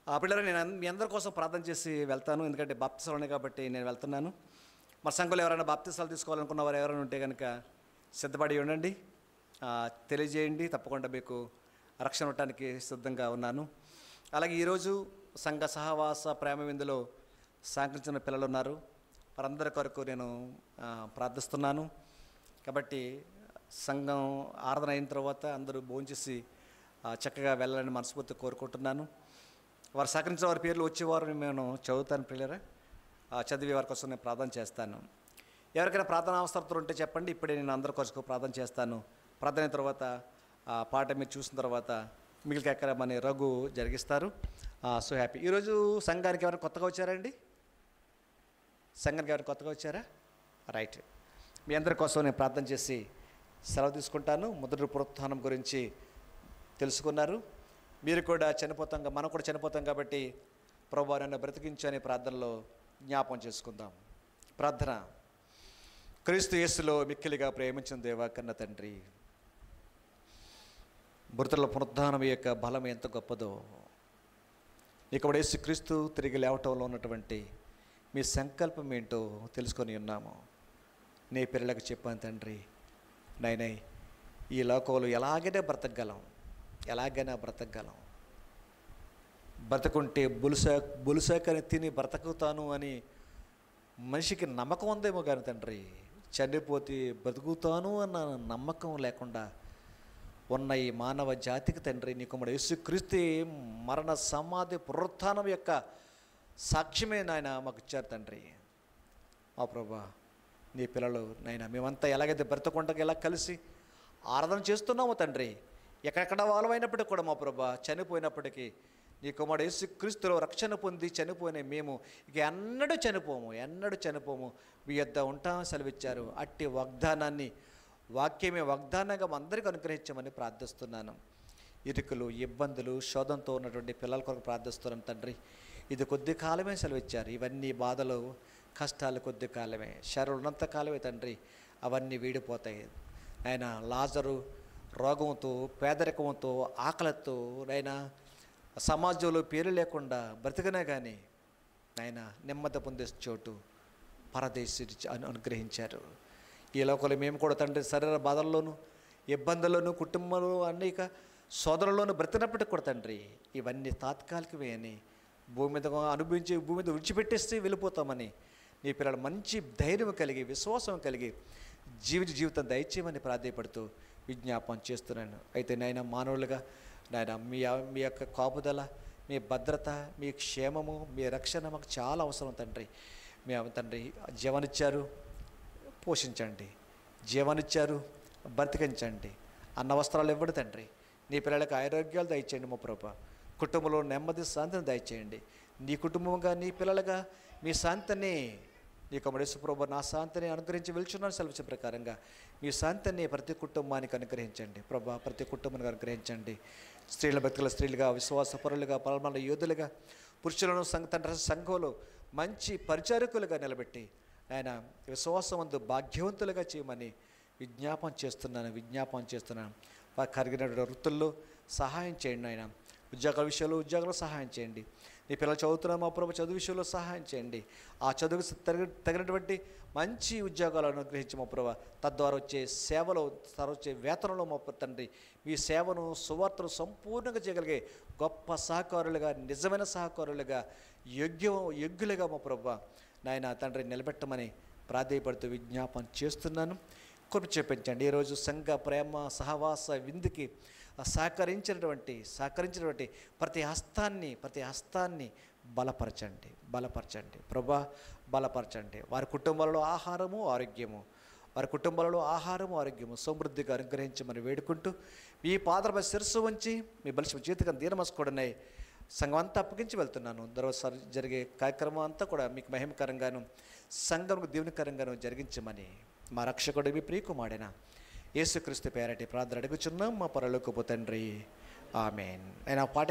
[SPEAKER 1] ఆ పిల్లలు నేను మీ అందరి కోసం ప్రార్థన చేసి వెళ్తాను. ఎందుకంటే బాప్తిసాలు ఉన్నాయి కాబట్టి నేను వెళ్తున్నాను. మా సంఘంలో ఎవరైనా బాప్తిసాలు తీసుకోవాలనుకున్న వారు ఎవరైనా ఉంటే కనుక సిద్ధపడి ఉండండి, తెలియజేయండి. తప్పకుండా మీకు రక్షణ ఇవ్వడానికి సిద్ధంగా ఉన్నాను. అలాగే ఈరోజు సంఘ సహవాస ప్రేమ విందులో సహకరించిన పిల్లలు ఉన్నారు. వారందరి కొరకు నేను ప్రార్థిస్తున్నాను. కాబట్టి సంఘం ఆరాధన అయిన తర్వాత అందరూ భోంచేసి చక్కగా వెళ్ళాలని మనస్ఫూర్తి కోరుకుంటున్నాను. వారు సహకరించిన వారి పేర్లు వచ్చేవారు నేను చదువుతాను పిల్లరా. చదివే వారి కోసం నేను ప్రార్థన చేస్తాను. ఎవరికైనా ప్రార్థన అవసరతలు ఉంటే చెప్పండి. ఇప్పుడే నేను అందరి కోసం ప్రార్థన చేస్తాను. ప్రార్థన అయిన తర్వాత పాట మీరు చూసిన తర్వాత మిగిలిన కార్యక్రమాన్ని రఘు జరిగిస్తారు. So happy. ఈరోజు సంఘానికి ఎవరైనా కొత్తగా వచ్చారండి? సంఘానికి ఎవరైనా కొత్తగా వచ్చారా? రైట్. మీ అందరి కోసం నేను ప్రార్థన చేసి సెలవు తీసుకుంటాను. మొదటి పునరుత్థానం గురించి తెలుసుకున్నారు. మీరు కూడా చనిపోతాం, మనం కూడా చనిపోతాం కాబట్టి ప్రభువా నన్ను బ్రతికించు అనే ప్రార్థనలో జ్ఞాపం చేసుకుందాం. ప్రార్థన. క్రీస్తు యేసులో మిక్కిలిగా ప్రేమించిన దేవా కన్న తండ్రి, మృతుల పునరుద్ధానం యొక్క బలం ఎంత గొప్పదో ఇక్కడ యేసు క్రీస్తు తిరిగి లేవటంలో ఉన్నటువంటి మీ సంకల్పం ఏంటో తెలుసుకొని ఉన్నాము. నీ పిల్లలకు చెప్పాను తండ్రి, నైనై ఈ లోకంలో ఎలాగైనా బ్రతకగలం, బ్రతకుంటే బులుసాకని తిని బ్రతుకుతాను అని మనిషికి నమ్మకం ఉందేమో కానీ తండ్రి, చనిపోతే బ్రతుకుతాను అన్న నమ్మకం లేకుండా ఉన్న ఈ మానవ జాతికి తండ్రి నీ కుమారుడు యేసుక్రీస్తు మరణ సమాధి పునరుత్థానం యొక్క సాక్ష్యమే నాయన మాకు ఇచ్చారు తండ్రి. మా ప్రభా నీ పిల్లలు నాయన మేమంతా ఎలాగైతే బ్రతకుండగా ఎలా కలిసి ఆరాధన చేస్తున్నామో తండ్రి, ఎక్కడెక్కడ వాళ్ళమైనప్పటికీ కూడా మా ప్రభా చనిపోయినప్పటికీ నీ కుమారుడు యేసుక్రీస్తులో రక్షణ పొంది చనిపోయిన మేము ఇక ఎన్నడూ చనిపోము మీ యొద్ద ఉంటామని సెలవిచ్చారు. అట్టి వాగ్దానాన్ని వాక్యమే వాగ్దానంగా అందరికీ అనుగ్రహించమని ప్రార్థిస్తున్నాను. ఇరుకులు, ఇబ్బందులు, శోధంతో ఉన్నటువంటి పిల్లల కొరకు ప్రార్థిస్తున్నాను తండ్రి. ఇది కొద్ది కాలమే సెలవిచ్చారు. ఇవన్నీ బాధలు, కష్టాలు కొద్ది కాలమే, శరీరం ఉన్నంత కాలమే తండ్రి అవన్నీ వీడిపోతాయి. ఆయన లాజరు రోగంతో, పేదరికంతో, ఆకలితో ఆయన సమాజంలో పేరు లేకుండా బ్రతికినా కానీ ఆయన నెమ్మది పొందే చోటు పరదేశి అనుగ్రహించారు. ఈ లోకంలో మేము కూడా తండ్రి శరీర బాధల్లోనూ, ఇబ్బందుల్లోనూ, కుటుంబంలో అనేక సోదరుల్లోనూ బ్రతికినప్పటికి కూడా తండ్రి ఇవన్నీ తాత్కాలికమే అని భూమి మీద విడిచిపెట్టేస్తే వెళ్ళిపోతామని నీ పిల్లలు మంచి ధైర్యం కలిగి, విశ్వాసం కలిగి జీవితం దయచేయమని ప్రాధాయపడుతూ విజ్ఞాపన చేస్తున్నాను. అయితే నాయన మానవులుగా నాయన మీ యొక్క కాపుదల, మీ భద్రత, మీ క్షేమము, మీ రక్షణ మాకు చాలా అవసరం తండ్రి. మేము తండ్రి జీవనిచ్చారు, పోషించండి, జీవనిచ్చారు, బ్రతికించండి. అన్న వస్త్రాలు ఇవ్వడు తండ్రి. నీ పిల్లలకు ఆరోగ్యాలు దయచేయండి మా ప్రభా. కుటుంబంలో నెమ్మది, శాంతిని దయచేయండి. నీ కుటుంబంగా, నీ పిల్లలుగా మీ శాంతిని నీ కుమారుడు ప్రభు నా శాంతిని అనుగ్రహించి వెళ్తున్నాను సెలవు ప్రకారంగా మీ శాంతిని ప్రతి కుటుంబానికి అనుగ్రహించండి ప్రభా. ప్రతి కుటుంబానికి అనుగ్రహించండి. స్త్రీల బతుకుల స్త్రీలుగా, విశ్వాస పరులుగా, పరమాన యోధులుగా, పురుషులను తండ్రి సంఘంలో మంచి పరిచారకులుగా నిలబెట్టి ఆయన విశ్వాసవంతు భాగ్యవంతులుగా చేయమని విజ్ఞాపన చేస్తున్నాను. వారు కలిగిన వృత్తుల్లో సహాయం చేయండి ఆయన. ఉద్యోగాల విషయంలో ఉద్యోగాలు సహాయం చేయండి. నీ పిల్లలు చదువుతున్న మా ప్రభు చదువు విషయంలో సహాయం చేయండి. ఆ చదువుకు తగినటువంటి మంచి ఉద్యోగాలను అనుగ్రహించి మా ప్రభు, తద్వారా వచ్చే సేవలో, వచ్చే వేతనంలో మా తండ్రి మీ సేవను, సువార్తను సంపూర్ణంగా చేయగలిగే గొప్ప సహకారులుగా, నిజమైన సహకారులుగా, యోగ్యులుగా మా ప్రభు నాయన తండ్రి నిలబెట్టమని ప్రాధేయపడుతూ విజ్ఞాపన చేస్తున్నాను. కృప చూపించండి. ఈరోజు సంఘ ప్రేమ సహవాస విందుకి సహకరించినటువంటి ప్రతి హస్తాన్ని బలపరచండి ప్రభా, బలపరచండి. వారి కుటుంబాలలో ఆహారము సమృద్ధిగా అనుగ్రహించమని వేడుకుంటూ మీ పాదరపై శిరస్సు ఉంచి మీ బలిసిన చేతికి దీనమస్కోడనై సంఘం అంతా అప్పగించి వెళ్తున్నాను. తర్వాత జరిగే కార్యక్రమం అంతా కూడా మీకు మహిమకరంగాను, సంఘంకు దీవెనకరంగాను జరిగించమని మా రక్షకుడు మీ ప్రియకుమారుడైన యేసుక్రీస్తు పేరటి ప్రార్థన అడుగుచున్నాం మా పరలోకపు తండ్రి. ఆమేన్. నేను ఆ పాట